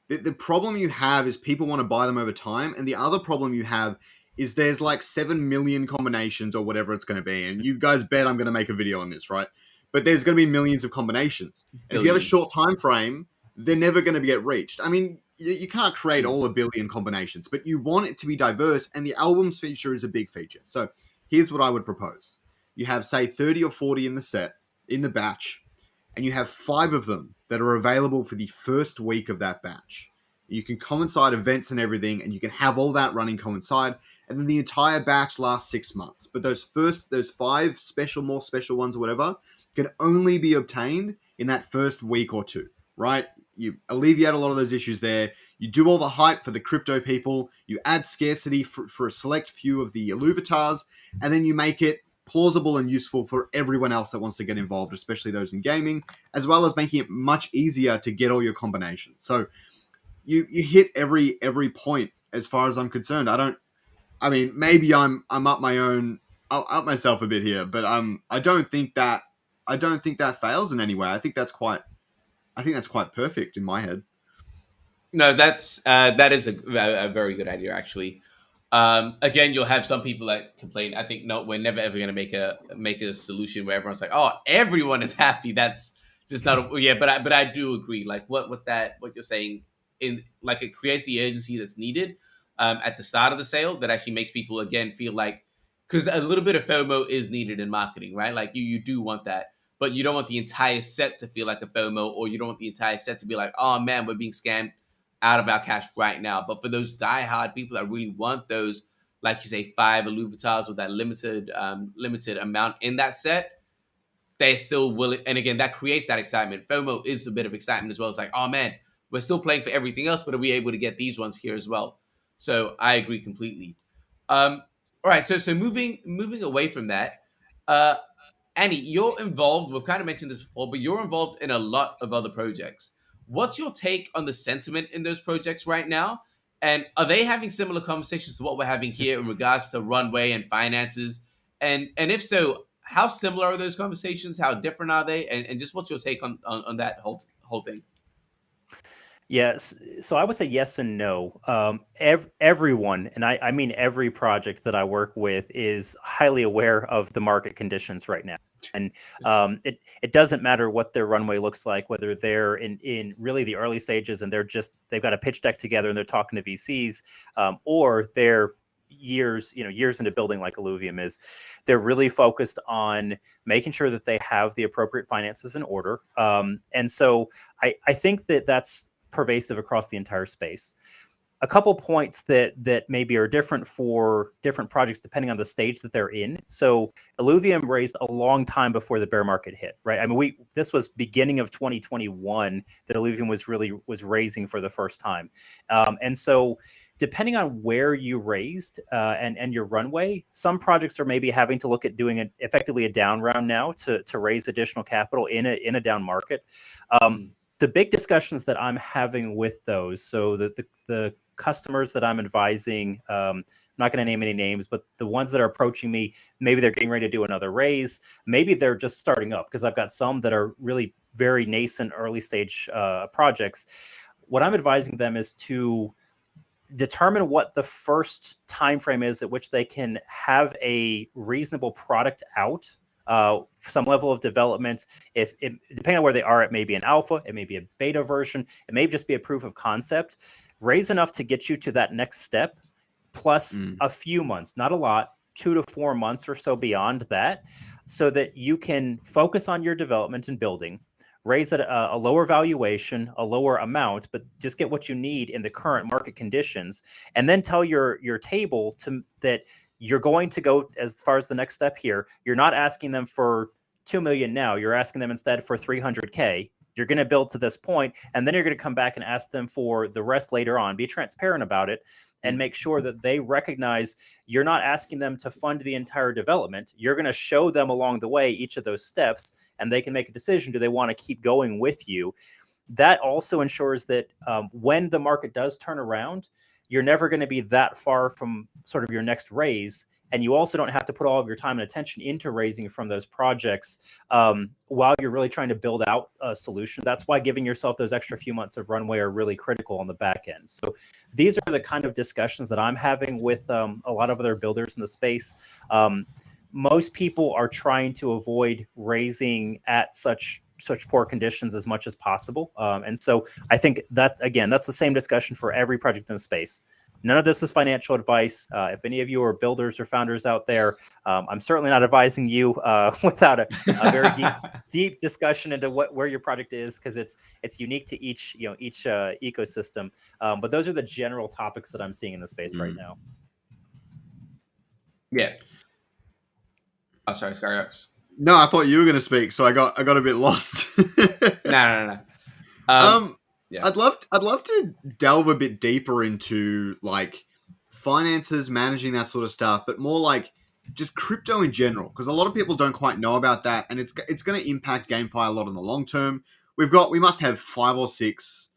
The problem you have is people want to buy them over time, and the other problem you have is there's like 7 million combinations or whatever it's going to be, and you guys bet I'm going to make a video on this, right? But there's going to be millions of combinations. And if you have a short time frame, they're never going to get reached. I mean, you can't create all 1 billion combinations, but you want it to be diverse, and the albums feature is a big feature. So here's what I would propose. You have, say, 30 or 40 in the set, in the batch, and you have 5 of them that are available for the first week of that batch. You can coincide events and everything, and you can have all that running coincide, and then the entire batch lasts 6 months. But those 5 more special ones or whatever can only be obtained in that first week or two, right? You alleviate a lot of those issues there. You do all the hype for the crypto people. You add scarcity for a select few of the Illuvitars, and then you make it plausible and useful for everyone else that wants to get involved, especially those in gaming, as well as making it much easier to get all your combinations. So you hit every point as far as I'm concerned. Maybe I'm up myself a bit here, but I don't think that fails in any way. I think that's quite perfect in my head. No, that is a very good idea, actually. Again, you'll have some people that complain. I think no, we're never ever going to make a solution where everyone's like, oh, everyone is happy. That's just not but I do agree. Like what you're saying, it creates the urgency that's needed at the start of the sale, that actually makes people again feel like, because a little bit of FOMO is needed in marketing, right? Like you do want that, but you don't want the entire set to feel like a FOMO, or you don't want the entire set to be like, oh man, we're being scammed out of our cash right now. But for those diehard people that really want those, like you say, 5 Illuvitars or that limited amount in that set, they're still willing. And again, that creates that excitement. FOMO is a bit of excitement as well. It's like, oh man, we're still playing for everything else, but are we able to get these ones here as well? So I agree completely. All right, so moving away from that, Annie, you're involved. We've kind of mentioned this before, but you're involved in a lot of other projects. What's your take on the sentiment in those projects right now? And are they having similar conversations to what we're having here in regards to runway and finances? And if so, how similar are those conversations? How different are they? And just what's your take on that whole thing? Yes. So I would say yes and no. Everyone, and I mean every project that I work with, is highly aware of the market conditions right now. And it doesn't matter what their runway looks like, whether they're in really the early stages and they've got a pitch deck together and they're talking to VCs, or they're years into building like Illuvium is. They're really focused on making sure that they have the appropriate finances in order. And so I think that that's pervasive across the entire space. a couple points that maybe are different for different projects depending on the stage that they're in. So Illuvium raised a long time before the bear market hit, right? I mean, this was beginning of 2021 that Illuvium was raising for the first time, and so depending on where you raised and your runway, some projects are maybe having to look at doing effectively a down round now to raise additional capital in a down market. The big discussions that I'm having with those, so the customers that I'm advising, I'm not going to name any names, but the ones that are approaching me, maybe they're getting ready to do another raise. Maybe they're just starting up, because I've got some that are really very nascent early stage projects. What I'm advising them is to determine what the first time frame is at which they can have a reasonable product out, some level of development. Depending on where they are, it may be an alpha, it may be a beta version, it may just be a proof of concept. Raise enough to get you to that next step, plus a few months, not a lot, 2 to 4 months or so beyond that, so that you can focus on your development and building, raise at a lower valuation, a lower amount, but just get what you need in the current market conditions, and then tell your table that you're going to go as far as the next step here. You're not asking them for 2 million now. You're asking them instead for 300K. You're going to build to this point, and then you're going to come back and ask them for the rest later on. Be transparent about it and make sure that they recognize you're not asking them to fund the entire development. You're going to show them along the way each of those steps, and they can make a decision. Do they want to keep going with you? That also ensures that when the market does turn around, you're never going to be that far from sort of your next raise. And you also don't have to put all of your time and attention into raising from those projects while you're really trying to build out a solution. That's why giving yourself those extra few months of runway are really critical on the back end. So these are the kind of discussions that I'm having with a lot of other builders in the space. Most people are trying to avoid raising at such poor conditions as much as possible. And so I think that, again, that's the same discussion for every project in the space. None of this is financial advice. If any of you are builders or founders out there, I'm certainly not advising you without a very deep discussion into where your project is, because it's unique to each ecosystem. But those are the general topics that I'm seeing in the space right now. Yeah. Oh, sorry. No, I thought you were going to speak, so I got a bit lost. No. Yeah. I'd love to delve a bit deeper into like finances, managing that sort of stuff, but more like just crypto in general, because a lot of people don't quite know about that, and it's going to impact GameFi a lot in the long term. We must have five or six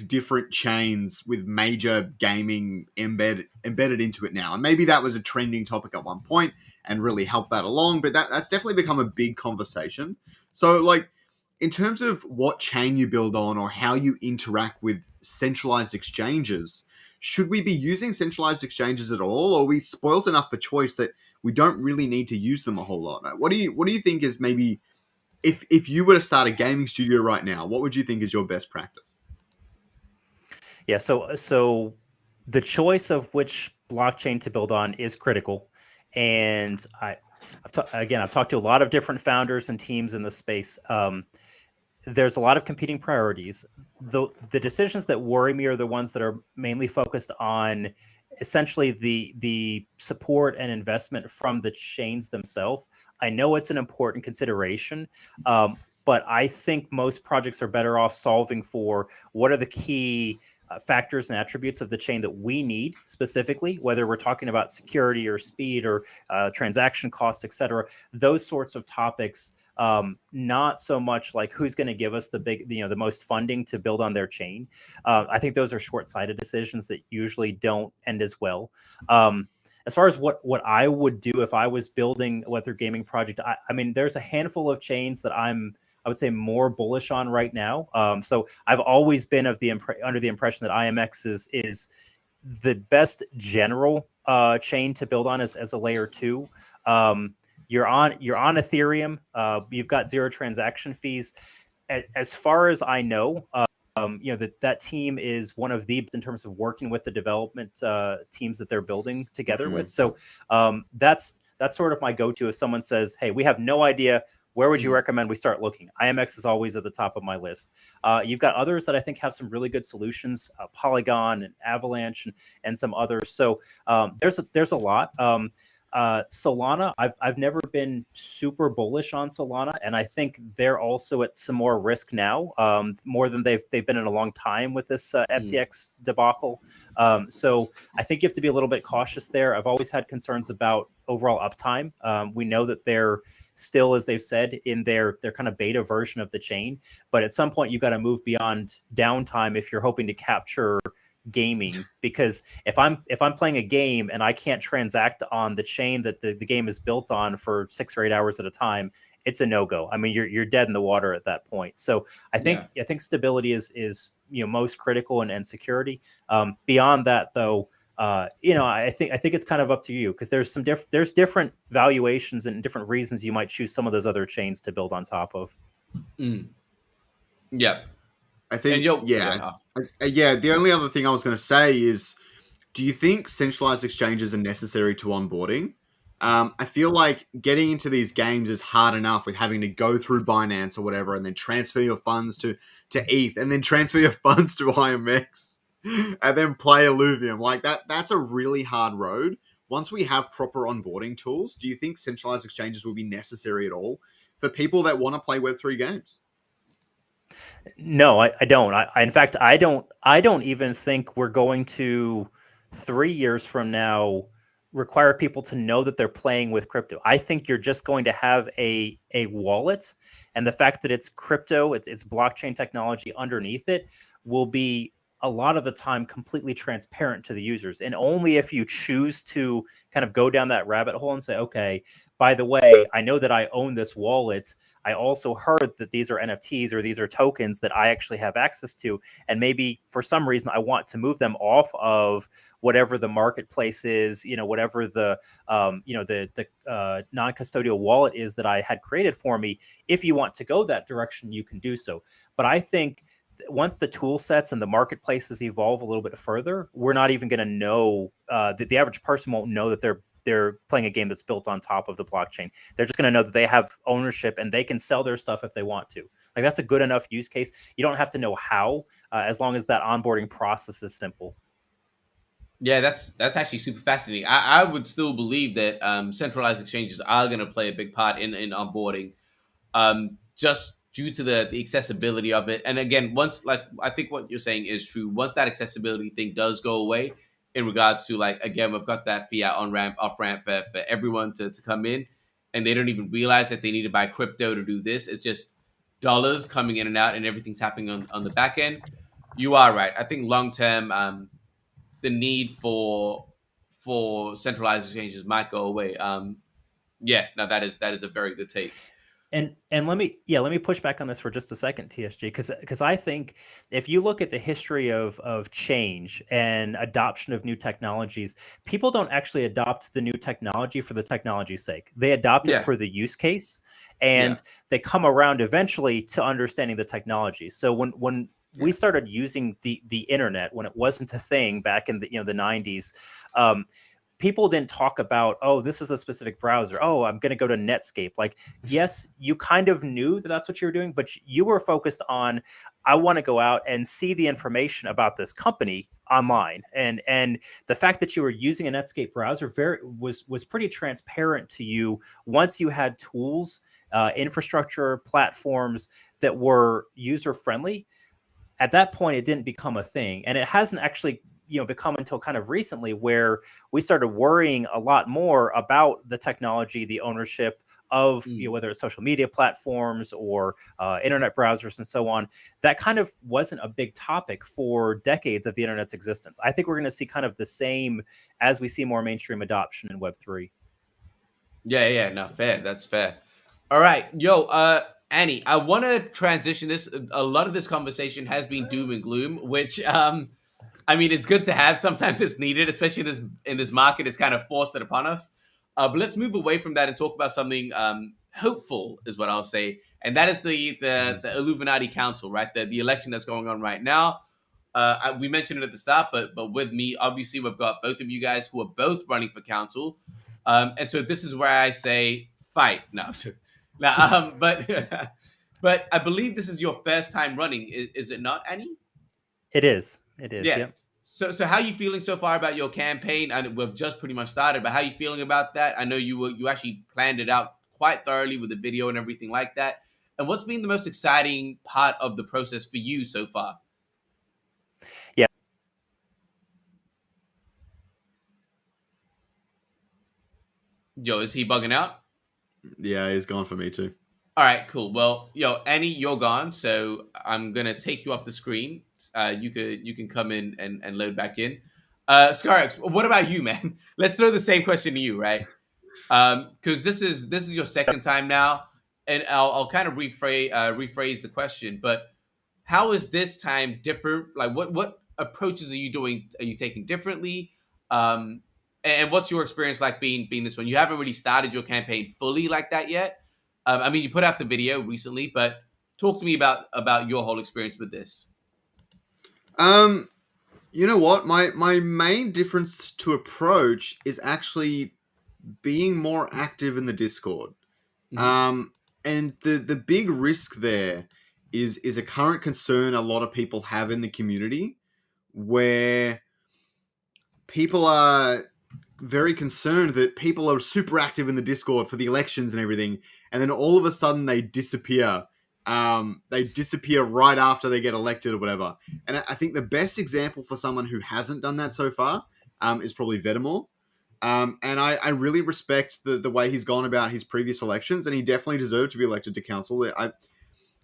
different chains with major gaming embedded into it now, and maybe that was a trending topic at one point and really helped that along, but that's definitely become a big conversation. So like, in terms of what chain you build on or how you interact with centralized exchanges, should we be using centralized exchanges at all, or are we spoiled enough for choice that we don't really need to use them a whole lot? What do you think is maybe, if you were to start a gaming studio right now, what would you think is your best practice? Yeah, so the choice of which blockchain to build on is critical, and I've talked to a lot of different founders and teams in the space. There's a lot of competing priorities. The decisions that worry me are the ones that are mainly focused on essentially the support and investment from the chains themselves. I know it's an important consideration, but I think most projects are better off solving for what are the key factors and attributes of the chain that we need specifically, whether we're talking about security or speed or transaction cost, et cetera, those sorts of topics. Not so much like who's going to give us the most funding to build on their chain. I think those are short-sighted decisions that usually don't end as well. As far as what I would do if I was building a Web3 gaming project, I mean, there's a handful of chains that I would say more bullish on right now. So I've always been under the impression that IMX is the best general chain to build on as a layer 2. You're on Ethereum. You've got zero transaction fees. As far as I know, that team is one of the, in terms of working with the development teams that they're building together with. So that's sort of my go-to if someone says, "Hey, we have no idea where would you recommend we start looking? IMX is always at the top of my list. You've got others that I think have some really good solutions, Polygon and Avalanche and some others. So there's a lot. Solana, I've never been super bullish on Solana, and I think they're also at some more risk now, more than they've been in a long time with this FTX debacle. So I think you have to be a little bit cautious there. I've always had concerns about overall uptime. We know that they're still, as they've said, in their kind of beta version of the chain, but at some point you've got to move beyond downtime if you're hoping to capture gaming, because if I'm playing a game and I can't transact on the chain that the game is built on for 6 or 8 hours at a time, it's a no-go. I mean, you're dead in the water at that point. So I think stability is most critical, and security. Beyond that, though, I think it's kind of up to you, because there's different valuations and different reasons you might choose some of those other chains to build on top of. Yeah. I think, the only other thing I was going to say is, do you think centralized exchanges are necessary to onboarding? I feel like getting into these games is hard enough with having to go through Binance or whatever, and then transfer your funds to ETH, and then transfer your funds to IMX, and then play Illuvium. Like that's a really hard road. Once we have proper onboarding tools, do you think centralized exchanges will be necessary at all for people that want to play Web3 games? No, I don't. In fact, I don't even think we're going to 3 years from now require people to know that they're playing with crypto. I think you're just going to have a wallet, and the fact that it's crypto, it's blockchain technology underneath it, will be a lot of the time completely transparent to the users. And only if you choose to kind of go down that rabbit hole and say, okay, by the way, I know that I own this wallet. I also heard that these are NFTs, or these are tokens that I actually have access to. And maybe for some reason I want to move them off of whatever the marketplace is, whatever the non-custodial wallet is that I had created for me. If you want to go that direction, you can do so. But I think once the tool sets and the marketplaces evolve a little bit further, we're not even going to know, the average person won't know that they're playing a game that's built on top of the blockchain. They're just going to know that they have ownership and they can sell their stuff if they want to. Like, that's a good enough use case. You don't have to know how, as long as that onboarding process is simple. Yeah, that's actually super fascinating. I would still believe that centralized exchanges are going to play a big part in onboarding, just due to the accessibility of it. And again, I think what you're saying is true. Once that accessibility thing does go away, in regards to, like, again, we've got that fiat on ramp, off ramp for everyone to come in, and they don't even realize that they need to buy crypto to do this. It's just dollars coming in and out, and everything's happening on the back end. You are right. I think long term, the need for centralized exchanges might go away. That is a very good take. And let me push back on this for just a second, TSG, because I think if you look at the history of change and adoption of new technologies, people don't actually adopt the new technology for the technology's sake. They adopt it for the use case, and they come around eventually to understanding the technology. So when we started using the internet, when it wasn't a thing back in the 90s, people didn't talk about, oh, this is a specific browser. Oh, I'm going to go to Netscape. Like, yes, you kind of knew that that's what you were doing, but you were focused on, I want to go out and see the information about this company online. And the fact that you were using a Netscape browser was pretty transparent to you once you had tools, infrastructure, platforms that were user friendly. At that point, it didn't become a thing, and it hasn't actually become until kind of recently, where we started worrying a lot more about the technology, the ownership of whether it's social media platforms or internet browsers and so on. That kind of wasn't a big topic for decades of the internet's existence. I think we're going to see kind of the same as we see more mainstream adoption in Web3. No, fair. That's fair. All right, Annie, I want to transition this. A lot of this conversation has been doom and gloom, which I mean, it's good to have. Sometimes it's needed, especially in this market. It's kind of forced it upon us. But let's move away from that and talk about something hopeful, is what I'll say, and that is the Illuminati Council, right? The election that's going on right now. We mentioned it at the start, but with me, obviously, we've got both of you guys who are both running for council, and so this is where I say fight. No, Now, but I believe this is your first time running. Is it not, Annie? It is. It is. Yeah. Yep. So how are you feeling so far about your campaign? And we've just pretty much started, but how are you feeling about that? I know you actually planned it out quite thoroughly with the video and everything like that. And what's been the most exciting part of the process for you so far? Yeah. Yo, is he bugging out? Yeah, he's gone for me too. All right, cool. Well, yo, Annie, you're gone, so I'm gonna take you off the screen. You can come in and load back in. Scarx, what about you, man? Let's throw the same question to you, right? Because this is your second time now, and I'll kind of rephrase the question. But how is this time different? Like, what approaches are you doing? Are you taking differently? And what's your experience like being this one? You haven't really started your campaign fully like that yet. I mean, you put out the video recently, but talk to me about your whole experience with this. You know what? My main difference to approach is actually being more active in the Discord. Mhm. And the big risk there is a current concern a lot of people have in the community, where people are very concerned that people are super active in the Discord for the elections and everything, and then all of a sudden they disappear. They disappear right after they get elected or whatever. And I think the best example for someone who hasn't done that so far is probably Vedamore. And I really respect the way he's gone about his previous elections, and he definitely deserved to be elected to council.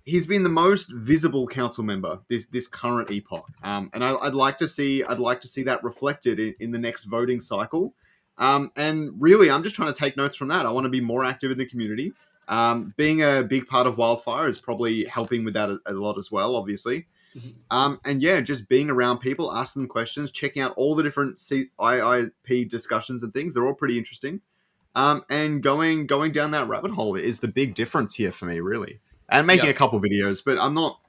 He's been the most visible council member this current epoch, and I'd like to see that reflected in the next voting cycle. And really, I'm just trying to take notes from that. I want to be more active in the community. Being a big part of Wildfire is probably helping with that a lot as well, obviously. And yeah, just being around people, asking them questions, checking out all the different IIP discussions and things. They're all pretty interesting. And going down that rabbit hole is the big difference here for me, really. And making a couple videos, but I'm not.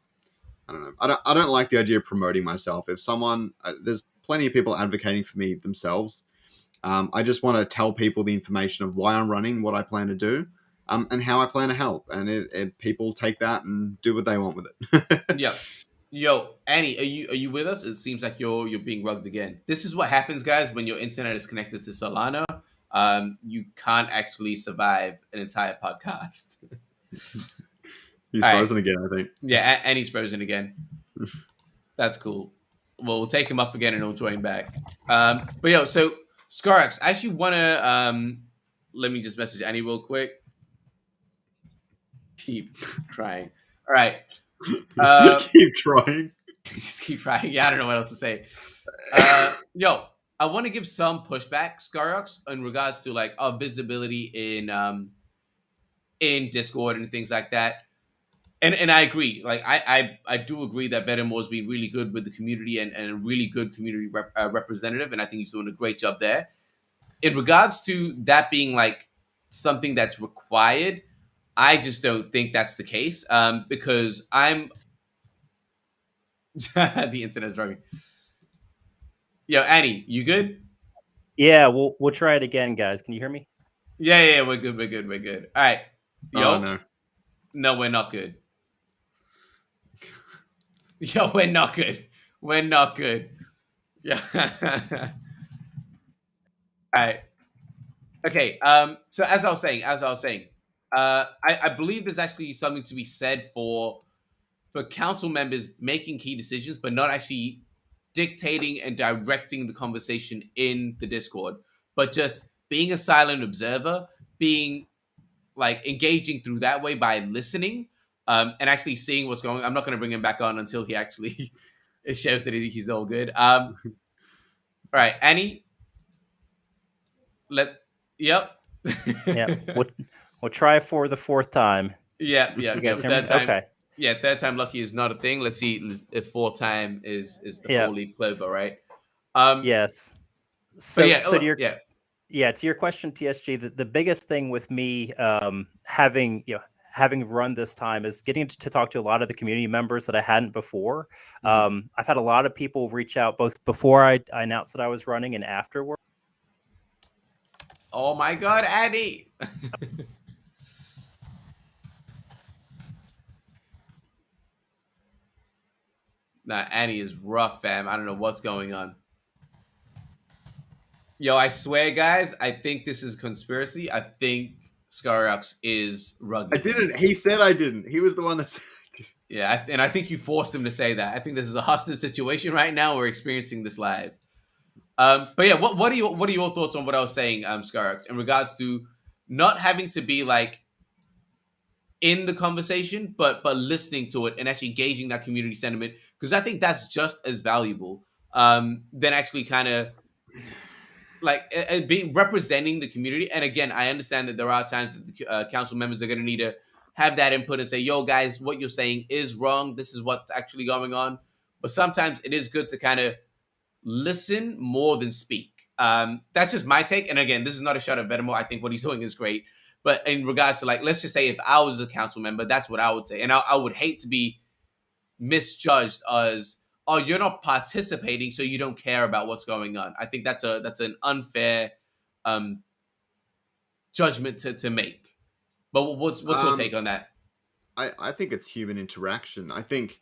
I don't know. I don't like the idea of promoting myself. If someone, there's plenty of people advocating for me themselves. I just want to tell people the information of why I'm running, what I plan to do, and how I plan to help. And people take that and do what they want with it. Yeah. Yo, Annie, are you with us? It seems like you're being rugged again. This is what happens, guys, when your internet is connected to Solana. You can't actually survive an entire podcast. He's All right. frozen again, I think. Yeah, Annie's frozen again. That's cool. Well, we'll take him up again and he'll join back. But yo, so Scarx, I actually wanna let me just message Annie real quick. Keep trying. All right. Keep trying. Just keep trying. Yeah, I don't know what else to say. Yo, I want to give some pushback, Scarx, in regards to like our visibility in Discord and things like that. And I agree. Like I do agree that Vedamore's been really good with the community and a really good community representative, and I think he's doing a great job there. In regards to that being like something that's required, I just don't think that's the case. Because I'm the internet's broken. Yo, Annie, you good? Yeah, we'll try it again, guys. Can you hear me? Yeah, we're good. All right. Yo, Oh, no, we're not good. Yo, we're not good. We're not good. Yeah. All right. Okay. So as I was saying, I believe there's actually something to be said for council members making key decisions, but not actually dictating and directing the conversation in the Discord, but just being a silent observer, being like engaging through that way by listening, and actually seeing what's going on. I'm not going to bring him back on until he actually it shows that he's all good. All right, Annie. Yep. Yeah, we'll try for the fourth time. Yeah. You guys hear me? Third time. Okay. Yeah, third time lucky is not a thing. Let's see if fourth time is the Yeah. 4-leaf clover, right? Yes. So yeah, so to your yeah. To your question, TSG, the biggest thing with me having run this time is getting to talk to a lot of the community members that I hadn't before. I've had a lot of people reach out both before I announced that I was running and afterward. Oh my God, Annie! Nah, Annie is rough, fam. I don't know what's going on. Yo, I swear, guys, I think this is conspiracy. I think Skyrox is I rugged. didn't. He said I didn't. He was the one that said Yeah, and I think you forced him to say that. I think this is a hostage situation right now. We're experiencing this live. But yeah, what are your thoughts on what I was saying, Skyrox, in regards to not having to be like in the conversation, but listening to it and actually gauging that community sentiment, because I think that's just as valuable than actually kind of like being representing the community. And again, I understand that there are times that the council members are going to need to have that input and say, "Yo, guys, what you're saying is wrong. This is what's actually going on." But sometimes it is good to kind of listen more than speak. That's just my take. And again, this is not a shot at Venimo. I think what he's doing is great. But in regards to like, let's just say if I was a council member, that's what I would say. And I would hate to be misjudged as, oh, you're not participating, so you don't care about what's going on. I think that's an unfair judgment to make. But what's your take on that? I think it's human interaction. I think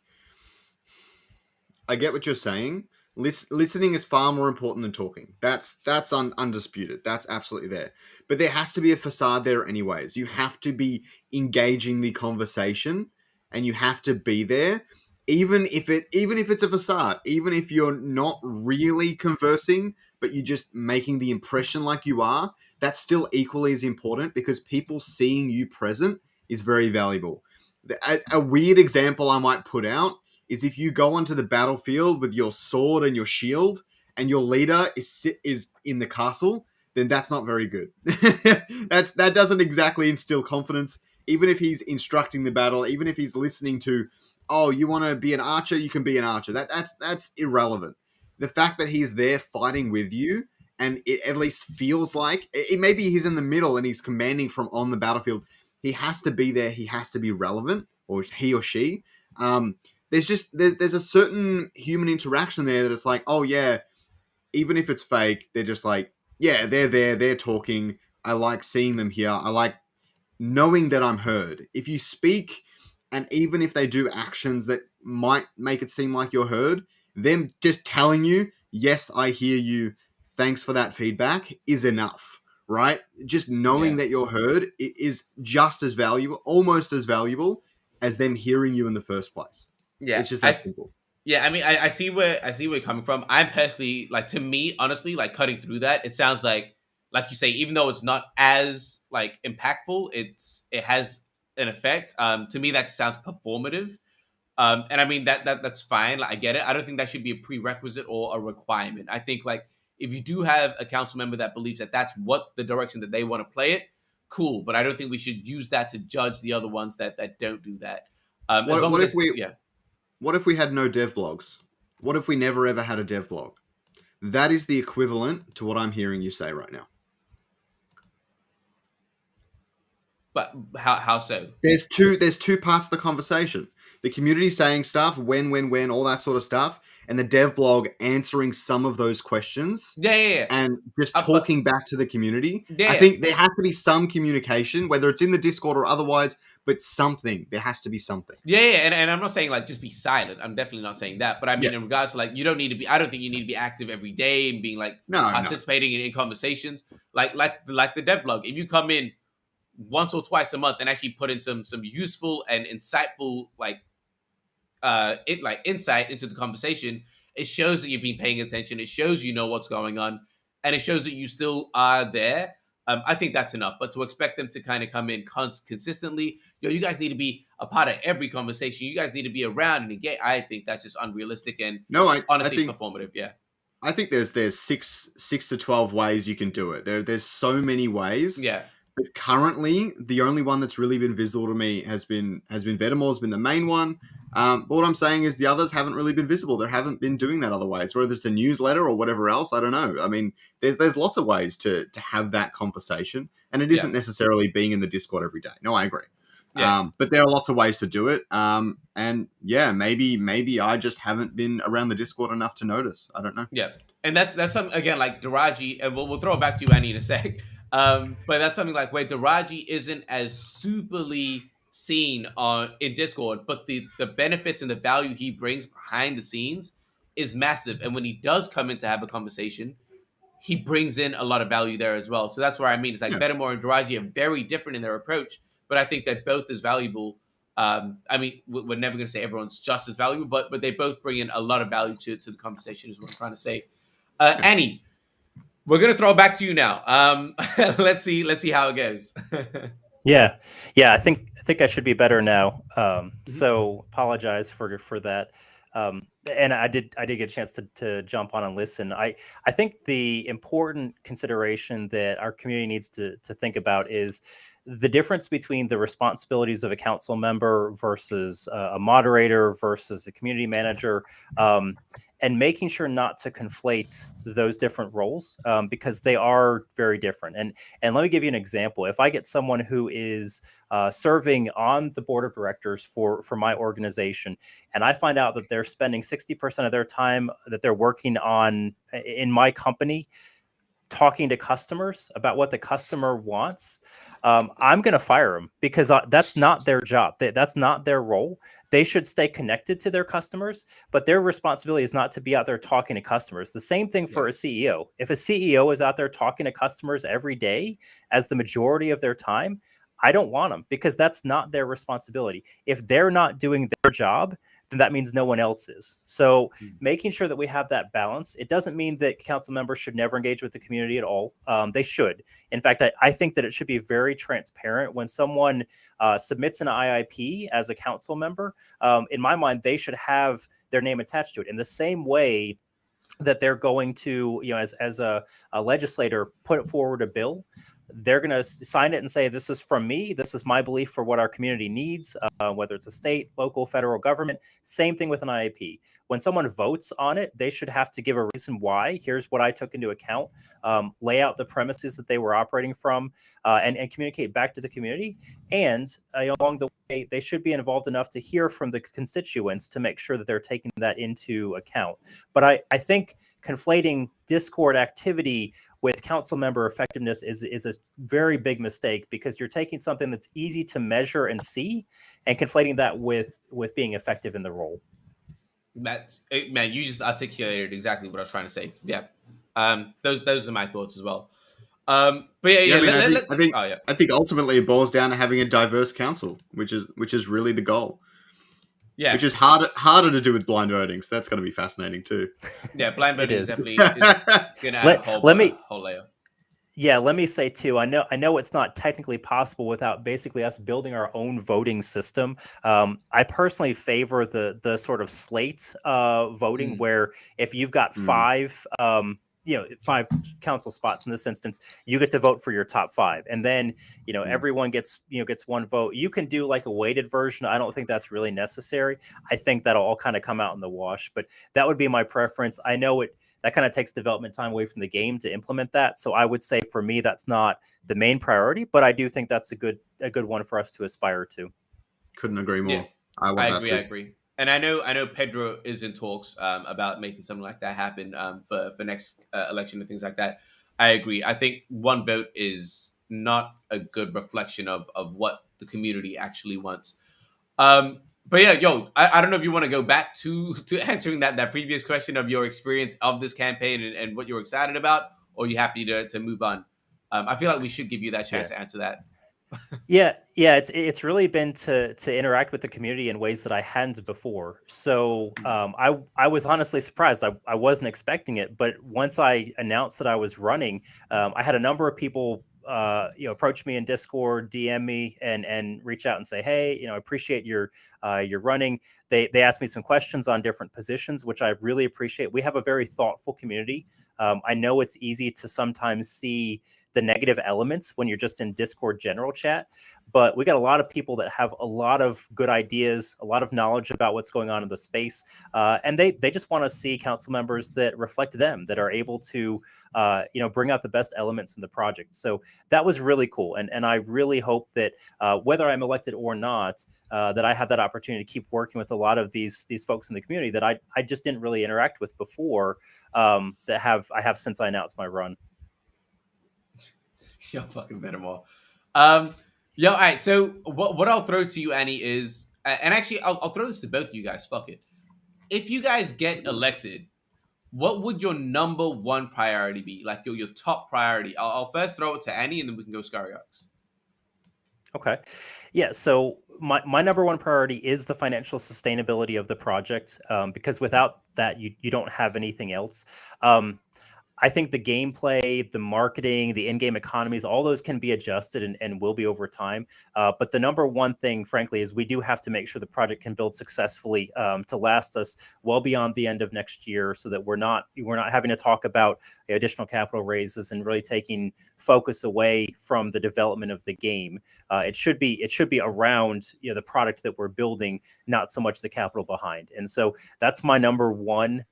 I get what you're saying. Listening is far more important than talking. That's undisputed. That's absolutely there. But there has to be a facade there anyways. You have to be engaging the conversation, and you have to be there, even if it's a facade, even if you're not really conversing, but you're just making the impression like you are. That's still equally as important, because people seeing you present is very valuable. A weird example I might put out is if you go onto the battlefield with your sword and your shield, and your leader is in the castle, then that's not very good. That doesn't exactly instill confidence. Even if he's instructing the battle, even if he's listening to, oh, you want to be an archer, you can be an archer. That's irrelevant. The fact that he's there fighting with you, and it at least feels like maybe he's in the middle and he's commanding from on the battlefield. He has to be there. He has to be relevant, or he or she. There's a certain human interaction there that it's like, oh yeah, even if it's fake, they're just like, yeah, they're there, they're talking. I like seeing them here. I like knowing that I'm heard. If you speak, and even if they do actions that might make it seem like you're heard, them just telling you, yes, I hear you, thanks for that feedback, is enough, right? Just knowing that you're heard is just as valuable, almost as valuable as them hearing you in the first place. Yeah, it's just that simple. Yeah, I mean, I see where you're coming from. I'm personally, like, to me, honestly, like, cutting through that, it sounds like you say, even though it's not as like impactful, it has an effect. To me, that sounds performative. And I mean that's fine. Like, I get it. I don't think that should be a prerequisite or a requirement. I think like if you do have a council member that believes that that's what the direction that they want to play it, cool. But I don't think we should use that to judge the other ones that don't do that. What if we had no dev blogs? What if we never ever had a dev blog? That is the equivalent to what I'm hearing you say right now. But how so? There's two parts of the conversation. The community saying stuff, when, all that sort of stuff, and the dev blog answering some of those questions. Yeah. And just talking back to the community. Yeah. I think there has to be some communication, whether it's in the Discord or otherwise, but something. There has to be something. Yeah. And I'm not saying like just be silent. I'm definitely not saying that. But I mean, in regards to like, you don't need to be. I don't think you need to be active every day and being like participating in conversations. Like the dev blog. If you come in once or twice a month and actually put in some useful and insightful insight into the conversation, it shows that you've been paying attention. It shows you know what's going on, and it shows that you still are there. I think that's enough. But to expect them to kind of come in consistently, you guys need to be a part of every conversation. You guys need to be around and engage. I think that's just unrealistic and honestly performative. Yeah, I think there's 6 to 12 ways you can do it. There's so many ways. Yeah. But currently, the only one that's really been visible to me has been Vetemore, has been the main one. But what I'm saying is the others haven't really been visible. They haven't been doing that other ways, whether it's a newsletter or whatever else. I don't know. I mean, there's lots of ways to have that conversation, and it isn't necessarily being in the Discord every day. No, I agree. Yeah. But there are lots of ways to do it. And yeah, maybe I just haven't been around the Discord enough to notice. I don't know. Yeah, and that's something again like Daraji, and we'll throw it back to you, Annie, in a sec. But that's something like where Daraji isn't as superly seen on in Discord, but the benefits and the value he brings behind the scenes is massive. And when he does come in to have a conversation, he brings in a lot of value there as well. So that's where I mean, it's like Yeah. Venomore and Daraji are very different in their approach, but I think that both is valuable. I mean, we're never going to say everyone's just as valuable, but they both bring in a lot of value to the conversation, is what I'm trying to say. Annie, we're going to throw it back to you now. Let's see how it goes. Yeah, I think I should be better now. So apologize for that. And I did get a chance to jump on and listen. I think the important consideration that our community needs to think about is the difference between the responsibilities of a council member versus a moderator versus a community manager, and making sure not to conflate those different roles, because they are very different. And let me give you an example. If I get someone who is serving on the board of directors for my organization, and I find out that they're spending 60% of their time that they're working on in my company talking to customers about what the customer wants, I'm going to fire them, because that's not their job. That's not their role. They should stay connected to their customers, but their responsibility is not to be out there talking to customers. The same thing for a CEO. If a CEO is out there talking to customers every day as the majority of their time, I don't want them, because that's not their responsibility. If they're not doing their job, then that means no one else is. So making sure that we have that balance. It doesn't mean that council members should never engage with the community at all. They should. In fact, I think that it should be very transparent. When someone submits an IIP as a council member, in my mind, they should have their name attached to it in the same way that they're going to, as a legislator, put forward a bill. They're going to sign it and say, this is from me. This is my belief for what our community needs, whether it's a state, local, federal government. Same thing with an IAP. When someone votes on it, they should have to give a reason why. Here's what I took into account, lay out the premises that they were operating from, and communicate back to the community. And along the way, they should be involved enough to hear from the constituents to make sure that they're taking that into account. But I think conflating Discord activity with council member effectiveness is a very big mistake, because you're taking something that's easy to measure and see and conflating that with being effective in the role. Man, you just articulated exactly what I was trying to say. Yeah. Those are my thoughts as well. But I think ultimately it boils down to having a diverse council, which is really the goal. Yeah. Which is harder to do with blind voting, so that's going to be fascinating too. Yeah, blind voting is definitely going to add a whole layer. Yeah, let me say too, I know it's not technically possible without basically us building our own voting system. I personally favor the sort of slate voting, where if you've got five council spots in this instance, you get to vote for your top five, and then everyone gets one vote. You can do like a weighted version. I don't think that's really necessary. I think that'll all kind of come out in the wash, but that would be my preference. I know that kind of takes development time away from the game to implement that. So I would say for me, that's not the main priority, but I do think that's a good one for us to aspire to. Couldn't agree more. Yeah. I agree. And I know Pedro is in talks about making something like that happen for next election and things like that. I agree. I think one vote is not a good reflection of what the community actually wants. But yeah, I don't know if you want to go back to answering that previous question of your experience of this campaign and what you're excited about, or are you happy to move on? I feel like we should give you that chance to answer that. Yeah, it's really been to interact with the community in ways that I hadn't before. So I was honestly surprised. I wasn't expecting it, but once I announced that I was running, I had a number of people approach me in Discord, DM me, and reach out and say, hey, I appreciate your running. They asked me some questions on different positions, which I really appreciate. We have a very thoughtful community. I know it's easy to sometimes see the negative elements when you're just in Discord general chat, but we got a lot of people that have a lot of good ideas, a lot of knowledge about what's going on in the space, and they just want to see council members that reflect them, that are able to bring out the best elements in the project. So that was really cool, and I really hope that whether I'm elected or not, that I have that opportunity to keep working with a lot of these folks in the community that I just didn't really interact with before, that I have since I announced my run. Yo, fucking Venomore. Yeah, all right. So what I'll throw to you, Annie, is and actually I'll throw this to both of you guys. Fuck it. If you guys get elected, what would your number one priority be? Like your top priority? I'll first throw it to Annie, and then we can go Skyrox. Okay. Yeah. So my number one priority is the financial sustainability of the project, because without that, you don't have anything else. Um, I think the gameplay, the marketing, the in-game economies, all those can be adjusted and will be over time. But the number one thing, frankly, is we do have to make sure the project can build successfully, to last us well beyond the end of next year, so that we're not having to talk about additional capital raises and really taking focus away from the development of the game. It should be around the product that we're building, not so much the capital behind. And so that's my number one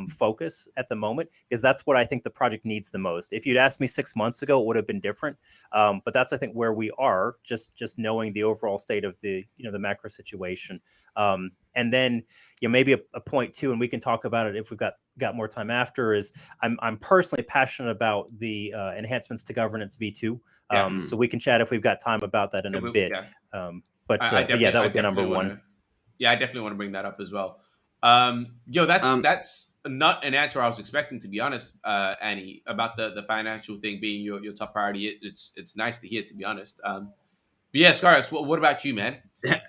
focus at the moment, because that's what I think the project needs the most. If you'd asked me 6 months ago, it would have been different. But that's, I think, where we are, just knowing the overall state of the macro situation. And then maybe a point too, and we can talk about it if we've got more time after, is I'm personally passionate about the enhancements to governance V2. Yeah. So we can chat if we've got time about that in a bit. Yeah. But yeah, that would be number one. I definitely want to bring that up as well. That's not an answer I was expecting, to be honest, Annie, about the financial thing being your top priority. It's nice to hear, to be honest. But yeah, Skyrox, what about you, man?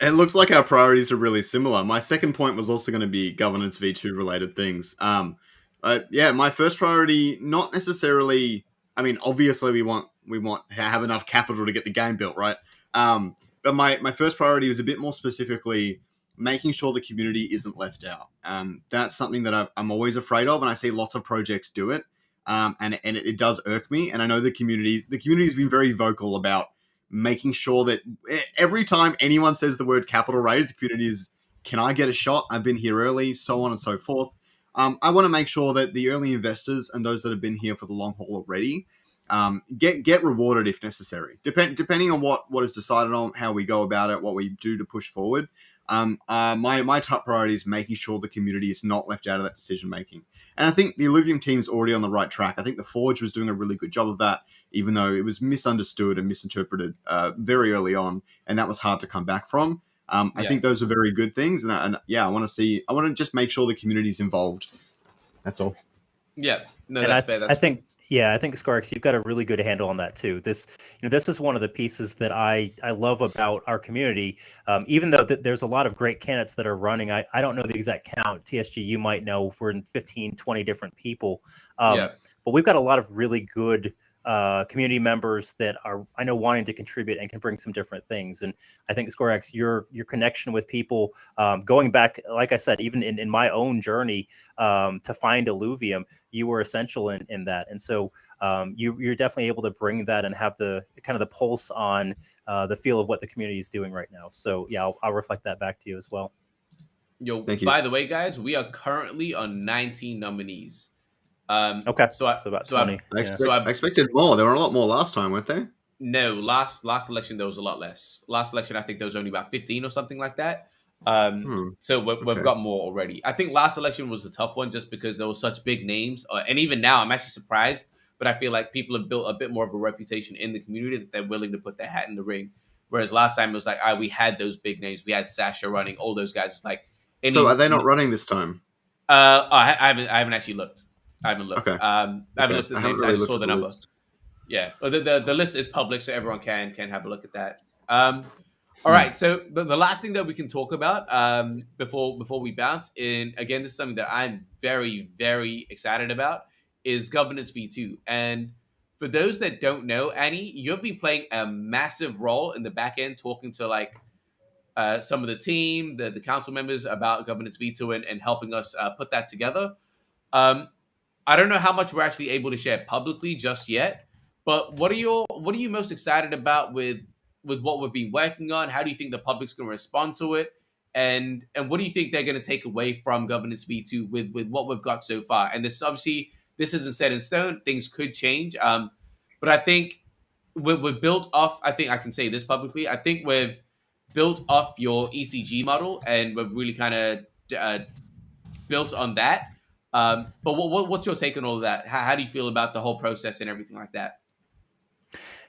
It looks like our priorities are really similar. My second point was also going to be governance V2 related things. Yeah, my first priority, not necessarily. I mean, obviously, we want to have enough capital to get the game built, right? But my first priority was a bit more specifically making sure the community isn't left out. That's something that I'm always afraid of, and I see lots of projects do it, and it does irk me. And I know the community has been very vocal about making sure that every time anyone says the word capital raise, the community is, can I get a shot? I've been here early, so on and so forth. I want to make sure that the early investors and those that have been here for the long haul already get rewarded if necessary. Depending on what is decided on, how we go about it, what we do to push forward. My top priority is making sure the community is not left out of that decision making. And I think the Illuvium team is already on the right track. I think the Forge was doing a really good job of that, even though it was misunderstood and misinterpreted very early on, and that was hard to come back from. I think those are very good things, and I want to just make sure the community is involved. That's all. Yeah, no, and that's fair. I think Skarx, you've got a really good handle on that too. This is one of the pieces that I love about our community. Even though there's a lot of great candidates that are running, I don't know the exact count. TSG, you might know, we're in 15, 20 different people. But we've got a lot of really good community members that are, I know, wanting to contribute and can bring some different things. And I think, Scorex, your connection with people, going back, like I said, even in my own journey to find Illuvium, you were essential in that. And so you're definitely able to bring that and have the kind of the pulse on the feel of what the community is doing right now. So yeah, I'll reflect that back to you as well. Thank you. By the way, guys, we are currently on 19 nominees. Okay, so about 20. I expected more. There were a lot more last time, weren't there? No, last election there was a lot less. Last election, I think there was only about 15 or something like that. So we've got more already. I think last election was a tough one just because there were such big names, and even now I'm actually surprised. But I feel like people have built a bit more of a reputation in the community that they're willing to put their hat in the ring. Whereas last time it was like, we had those big names, we had Sasha running, all those guys. It's like, so are they not running this time? I haven't actually looked. I haven't looked. Okay. I haven't looked at the names. Really I just saw the number. List. Yeah, but the list is public, so everyone can have a look at that. All right. So the last thing that we can talk about before we bounce in, again, this is something that I'm very, very excited about, is Governance V2. And for those that don't know, Annie, you've been playing a massive role in the back end, talking to like some of the team, the council members about Governance V2 and helping us put that together. I don't know how much we're actually able to share publicly just yet, but what are you most excited about with what we've been working on? How do you think the public's going to respond to it? And what do you think they're going to take away from Governance V2 with what we've got so far? And this isn't set in stone. Things could change. But I think we've built off, I think I can say this publicly, I think we've built off your ECG model and we've really kind of built on that. But what's your take on all of that? How do you feel about the whole process and everything like that?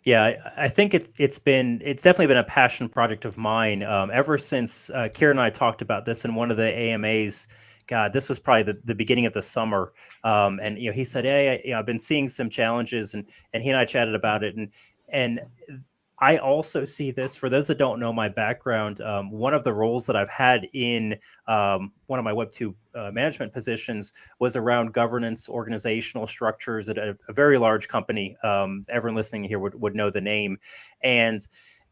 Yeah, I think it's definitely been a passion project of mine ever since Kieran and I talked about this in one of the AMAs. God, this was probably the beginning of the summer, and he said, "Hey, I've been seeing some challenges," and he and I chatted about it, and I also see this. For those that don't know my background, one of the roles that I've had in one of my Web2 management positions was around governance, organizational structures at a very large company. Everyone listening here would know the name. And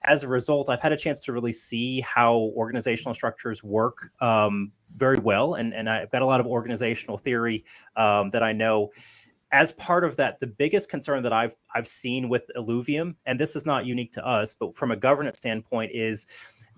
as a result, I've had a chance to really see how organizational structures work very well. And I've got a lot of organizational theory that I know. As part of that, the biggest concern that I've seen with Illuvium, and this is not unique to us, but from a governance standpoint, is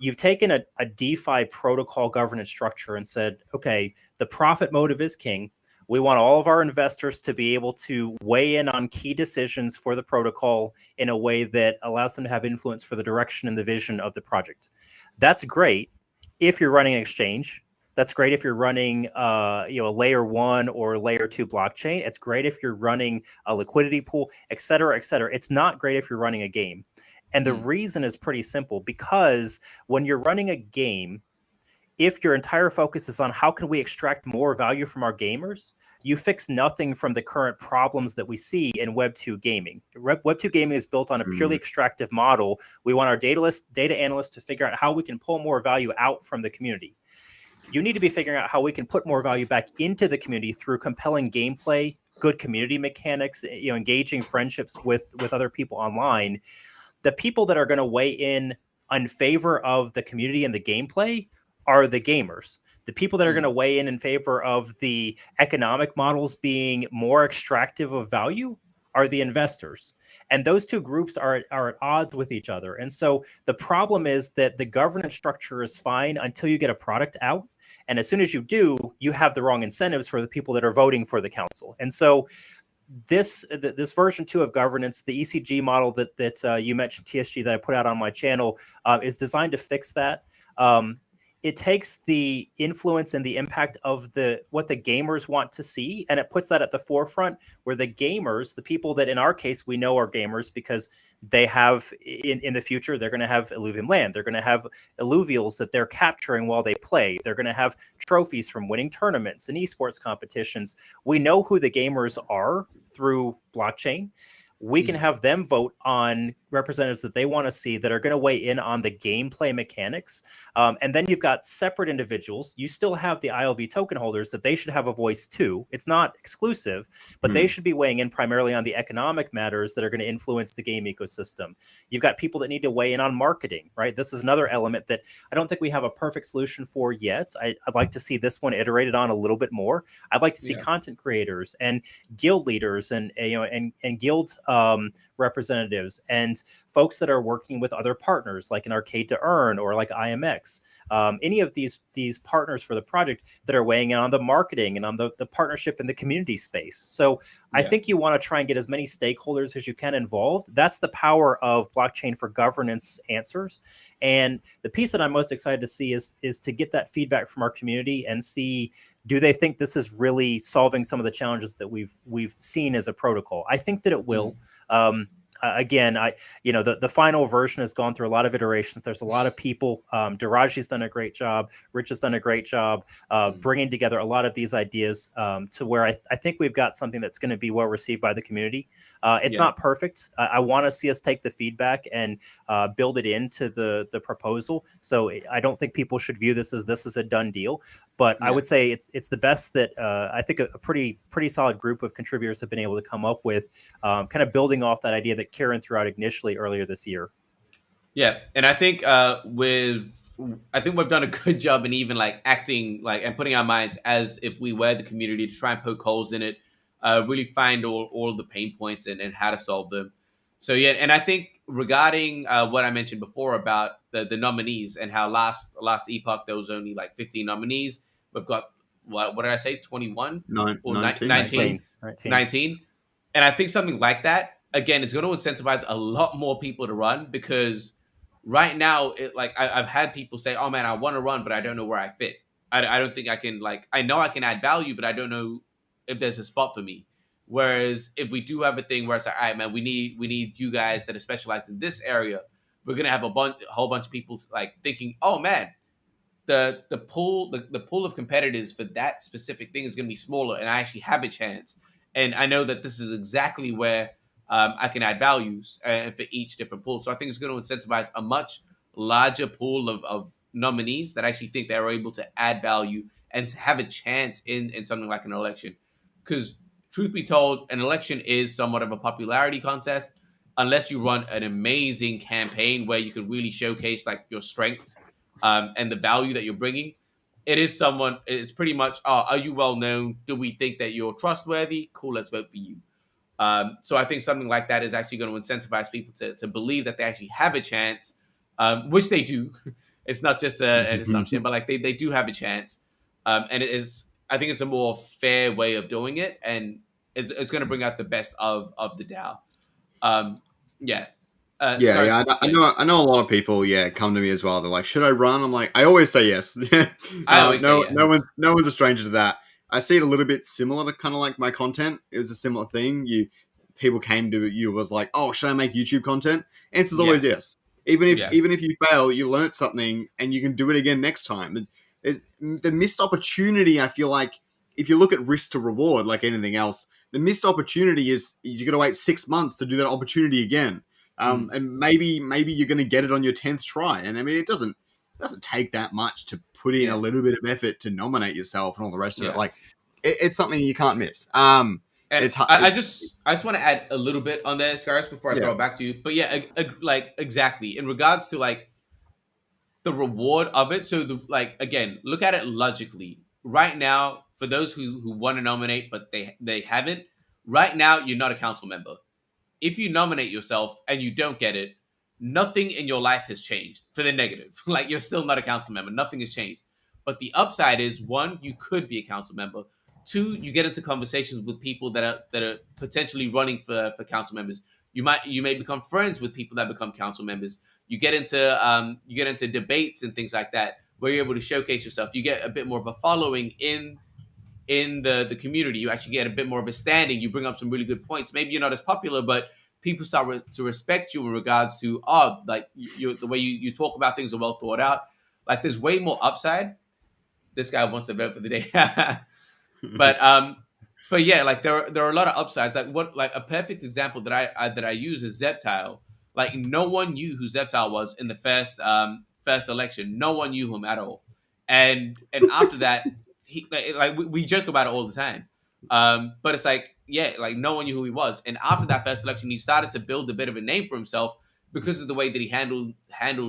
you've taken a DeFi protocol governance structure and said, okay, the profit motive is king. We want all of our investors to be able to weigh in on key decisions for the protocol in a way that allows them to have influence for the direction and the vision of the project. That's great if you're running an exchange. That's great if you're running, a layer 1 or layer 2 blockchain. It's great if you're running a liquidity pool, et cetera, et cetera. It's not great if you're running a game. And the reason is pretty simple, because when you're running a game, if your entire focus is on how can we extract more value from our gamers, you fix nothing from the current problems that we see in Web2 gaming. Web2 gaming is built on a purely extractive model. We want our data analysts to figure out how we can pull more value out from the community. You need to be figuring out how we can put more value back into the community through compelling gameplay, good community mechanics, engaging friendships with other people online. The people that are going to weigh in favor of the community and the gameplay are the gamers. The people that are going to weigh in favor of the economic models being more extractive of value are the investors. And those two groups are at odds with each other. And so the problem is that the governance structure is fine until you get a product out. And as soon as you do, you have the wrong incentives for the people that are voting for the council. And so this version 2 of governance, the ECG model that you mentioned, TSG, that I put out on my channel, is designed to fix that. It takes the influence and the impact of what the gamers want to see, and it puts that at the forefront, where the gamers, the people that in our case we know are gamers because they have in the future, they're going to have Illuvium land, they're going to have illuvials that they're capturing while they play, they're going to have trophies from winning tournaments and esports competitions. We know who the gamers are through blockchain. We can have them vote on representatives that they want to see that are going to weigh in on the gameplay mechanics. And then you've got separate individuals. You still have the ILV token holders that they should have a voice too. It's not exclusive, but they should be weighing in primarily on the economic matters that are going to influence the game ecosystem. You've got people that need to weigh in on marketing, right? This is another element that I don't think we have a perfect solution for yet. I'd like to see this one iterated on a little bit more. I'd like to see content creators and guild leaders and guild representatives and folks that are working with other partners like an Arcade to Earn or like IMX. Any of these partners for the project that are weighing in on the marketing and on the partnership in the community space. So I think you want to try and get as many stakeholders as you can involved. That's the power of blockchain for governance answers. And the piece that I'm most excited to see is to get that feedback from our community and see, do they think this is really solving some of the challenges that we've seen as a protocol? I think that it will. Again, the final version has gone through a lot of iterations. There's a lot of people. Daraji's done a great job. Rich has done a great job bringing together a lot of these ideas to where I think we've got something that's going to be well received by the community. It's not perfect. I want to see us take the feedback and build it into the proposal. So I don't think people should view this as a done deal. But I would say it's the best that I think a pretty solid group of contributors have been able to come up with, kind of building off that idea that Kieran threw out initially earlier this year. Yeah, and I think we've done a good job in even like acting like and putting our minds as if we were the community to try and poke holes in it, really find all the pain points and how to solve them. So yeah, and I think regarding what I mentioned before about the nominees and how last epoch there was only like 15 nominees. We've got what did I say, 21 or 19? 19. And I think something like that, again, it's going to incentivize a lot more people to run, because right now, I've had people say, oh man, I want to run, but I don't know where I fit. I don't think I can, I know I can add value, but I don't know if there's a spot for me. Whereas if we do have a thing where it's like, all right, man, we need you guys that are specialized in this area. We're gonna have a whole bunch of people like thinking, oh man, the pool of competitors for that specific thing is going to be smaller, and I actually have a chance. And I know that this is exactly where I can add values for each different pool. So I think it's going to incentivize a much larger pool of nominees that actually think they're able to add value and have a chance in something like an election. Because truth be told, an election is somewhat of a popularity contest unless you run an amazing campaign where you can really showcase like your strengths and the value that you're bringing. It's pretty much, are you well known? Do we think that you're trustworthy? Cool, let's vote for you. So I think something like that is actually going to incentivize people to believe that they actually have a chance, which they do. It's not just an assumption, but like they do have a chance. And I think it's a more fair way of doing it. And it's going to bring out the best of the DAO. Yeah. Yeah, Scarf, yeah, yeah. I know a lot of people. Yeah, come to me as well. They're like, "Should I run?" I'm like, I always say yes. I always say No, yes. no one's a stranger to that. I see it a little bit similar to kind of like my content. It was a similar thing. People came to you was like, "Oh, should I make YouTube content?" Answer's always Yes. yes. Even if Yeah. even if you fail, you learnt something and you can do it again next time. The missed opportunity, I feel like, if you look at risk to reward, like anything else, the missed opportunity is you got to wait 6 months to do that opportunity again. And maybe you're going to get it on your 10th try. And I mean, it doesn't take that much to put in a Yeah. little bit of effort to nominate yourself and all the rest of it. Yeah. Like it's something you can't miss. And It's I just want to add a little bit on that, Scarus, before I yeah. throw it back to you. But yeah, like exactly in regards to like the reward of it. So like again, look at it logically. Right now, for those who want to nominate but they haven't, right now you're not a council member. If you nominate yourself and you don't get it, nothing in your life has changed for the negative. Like you're still not a council member. Nothing has changed. But the upside is one, you could be a council member. Two, you get into conversations with people that are potentially running for council members. You may become friends with people that become council members. You get into debates and things like that where you're able to showcase yourself. You get a bit more of a following in the community. You actually get a bit more of a standing. You bring up some really good points. Maybe you're not as popular, but people start to respect you in regards to like the way you talk about things are well thought out. Like there's way more upside. This guy wants to vote for the day. but but yeah, like there are a lot of upsides. Like a perfect example that I use is Zeptile. Like no one knew who Zeptile was in the first election. No one knew him at all. And after that, he like we joke about it all the time. But it's like yeah, like no one knew who he was. And after that first election, he started to build a bit of a name for himself because of the way that he handled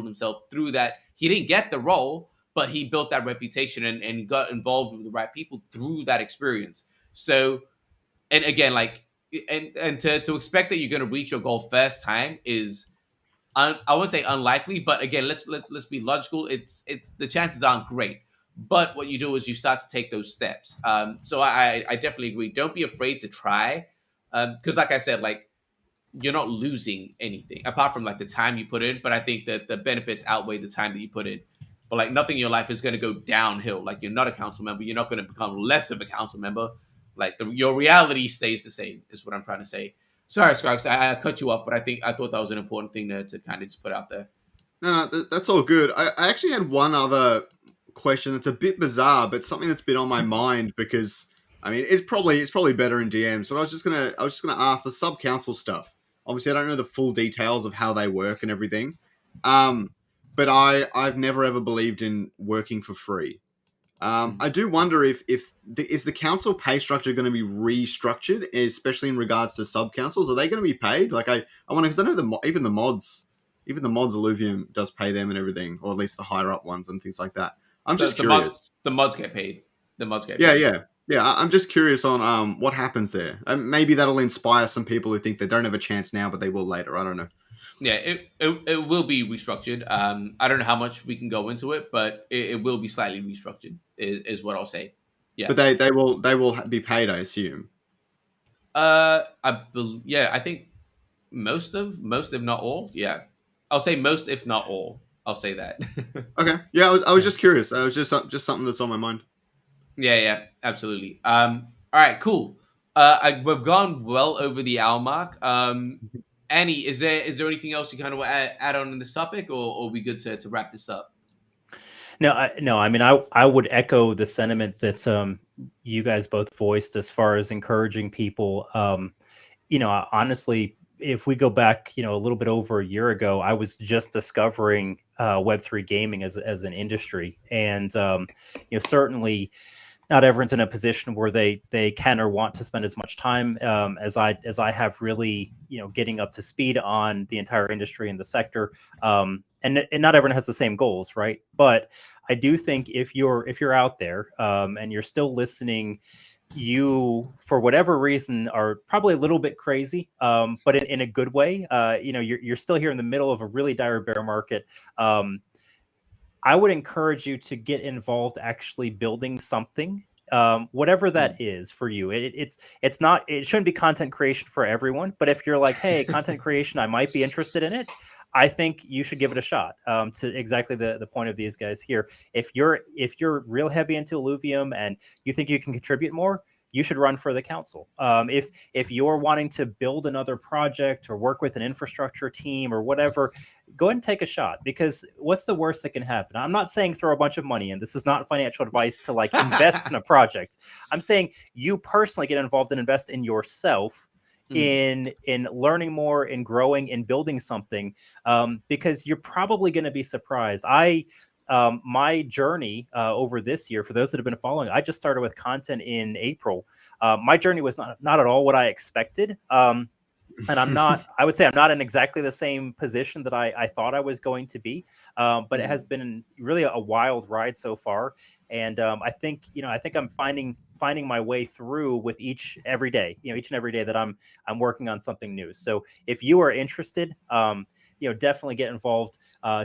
himself through that. He didn't get the role, but he built that reputation and got involved with the right people through that experience. So, and again, like, and to expect that you're going to reach your goal first time is, I wouldn't say unlikely, but again, let's be logical. It's the chances aren't great. But what you do is you start to take those steps. So I definitely agree. Don't be afraid to try, because like I said, like you're not losing anything apart from like the time you put in. But I think that the benefits outweigh the time that you put in. But like nothing in your life is going to go downhill. Like you're not a council member. You're not going to become less of a council member. Like your reality stays the same. Is what I'm trying to say. Sorry, Sparks, I cut you off, but I thought that was an important thing to kind of just put out there. No, that's all good. I actually had one other question that's a bit bizarre, but something that's been on my mind because I mean it's probably better in DMs. But I was just gonna ask the sub council stuff. Obviously, I don't know the full details of how they work and everything. But I've never ever believed in working for free. I do wonder if is the council pay structure going to be restructured, especially in regards to sub councils? Are they going to be paid? Like I wonder because I know even the mods, Illuvium does pay them and everything, or at least the higher up ones and things like that. I'm just curious. The mods get paid. The mods get Yeah, paid. yeah. I'm just curious on what happens there. Maybe that'll inspire some people who think they don't have a chance now, but they will later. I don't know. Yeah, it will be restructured. I don't know how much we can go into it, but it will be slightly restructured. Is what I'll say. Yeah. But they will be paid, I assume. Yeah, I think most if not all. Yeah, I'll say most if not all. I'll say that. Okay. Yeah, I was just curious. I was just something that's on my mind. Yeah, absolutely. All right, cool. We've gone well over the hour mark. Annie, is there anything else you kind of want to add on in this topic, or are we good to wrap this up? No, I mean, I would echo the sentiment that you guys both voiced as far as encouraging people. Honestly, if we go back, a little bit over a year ago, I was just discovering Web3 gaming as an industry, and certainly not everyone's in a position where they can or want to spend as much time as I have, really, getting up to speed on the entire industry and the sector. And not everyone has the same goals, right? But I do think if you're out there and you're still listening, you, for whatever reason, are probably a little bit crazy, but in a good way. You're still here in the middle of a really dire bear market. I would encourage you to get involved actually building something, whatever that is for you. It shouldn't be content creation for everyone, but if you're like, hey, content creation, I might be interested in it, I think you should give it a shot. To exactly the point of these guys here. If you're real heavy into Illuvium and you think you can contribute more, you should run for the council. If you're wanting to build another project or work with an infrastructure team or whatever, go ahead and take a shot, because what's the worst that can happen? I'm not saying throw a bunch of money in. This is not financial advice to like invest in a project. I'm saying you personally get involved and invest in yourself, in learning more, in growing, in building something, because you're probably going to be surprised. My journey over this year, for those that have been following, I just started with content in April. My journey was not at all what I expected. And I would say I'm not in exactly the same position that I thought I was going to be. But it has been really a wild ride so far. And I think I'm finding my way through with each and every day that I'm working on something new. So if you are interested, definitely get involved.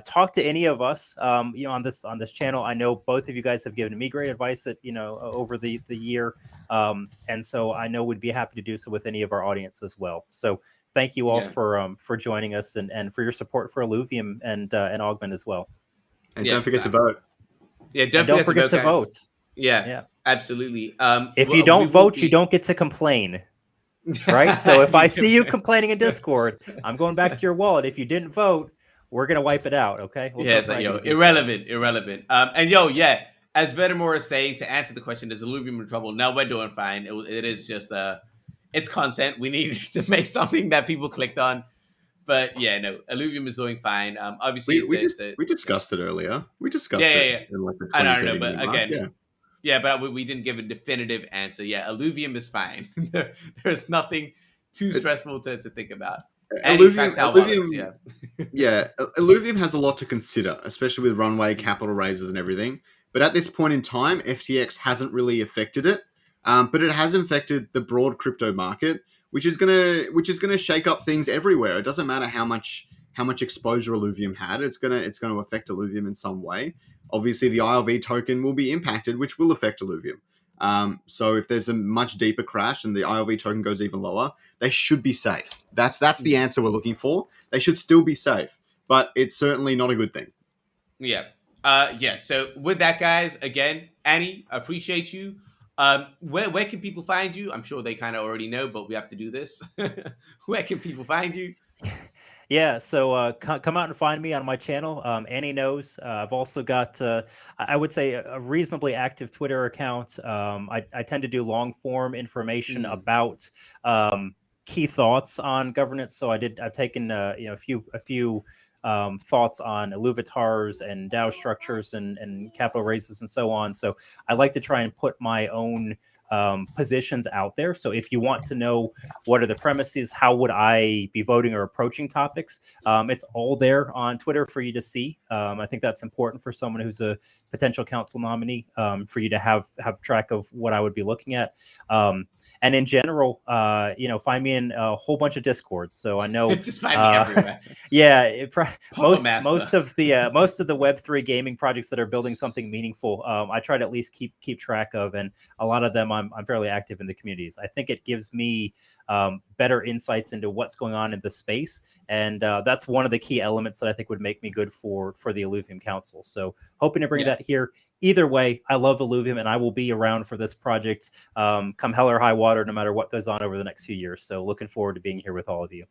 Talk to any of us, on this channel. I know both of you guys have given me great advice over the year. And so I know we'd be happy to do so with any of our audience as well. So thank you all for joining us and for your support for Illuvium and Augment as well. And don't forget to vote. Yeah, don't forget to vote. Yeah, absolutely. If you don't vote, you don't get to complain. Right? So if I see you complaining in Discord, I'm going back to your wallet. If you didn't vote, we're going to wipe it out, okay? It's like, irrelevant. And as Vedamore is saying, to answer the question, is Illuvium in trouble? No, we're doing fine. It is just, it's content. We need to make something that people clicked on. But Illuvium is doing fine. Obviously, we discussed it earlier. We discussed it. In like the I don't know, but again, but we didn't give a definitive answer. Yeah, Illuvium is fine. There's nothing too stressful to think about. Illuvium has a lot to consider, especially with runway, capital raises, and everything. But at this point in time, FTX hasn't really affected it. But it has affected the broad crypto market, which is gonna shake up things everywhere. It doesn't matter how much exposure Illuvium had. It's gonna affect Illuvium in some way. Obviously, the ILV token will be impacted, which will affect Illuvium. So if there's a much deeper crash and the ILV token goes even lower, they should be safe. That's the answer we're looking for. They should still be safe, but it's certainly not a good thing. Yeah. So with that, guys, again, Annie, appreciate you. Where can people find you? I'm sure they kind of already know, but we have to do this. Where can people find you? Yeah, so come out and find me on my channel. Annie knows. I've also got, I would say, a reasonably active Twitter account. I tend to do long form information about key thoughts on governance. So I've taken a few thoughts on Illuvatars and DAO structures and capital raises and so on. So I like to try and put my own positions out there. So if you want to know what are the premises, how would I be voting or approaching topics, it's all there on Twitter for you to see. I think that's important for someone who's a potential council nominee, for you to have track of what I would be looking at. And in general, find me in a whole bunch of Discords. So I know just find me everywhere. Yeah, most of the Web3 gaming projects that are building something meaningful, I try to at least keep track of, and a lot of them I'm fairly active in the communities. I think it gives me better insights into what's going on in the space, and that's one of the key elements that I think would make me good for the Illuvium Council. So hoping to bring that here. Either way, I love Illuvium, and I will be around for this project come hell or high water, no matter what goes on over the next few years. So looking forward to being here with all of you.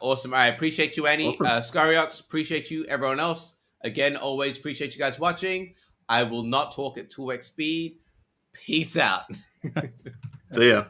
Awesome. I appreciate you, Annie. Awesome. Scariox, appreciate you. Everyone else, again, always appreciate you guys watching. I will not talk at 2x speed. Peace out. See ya.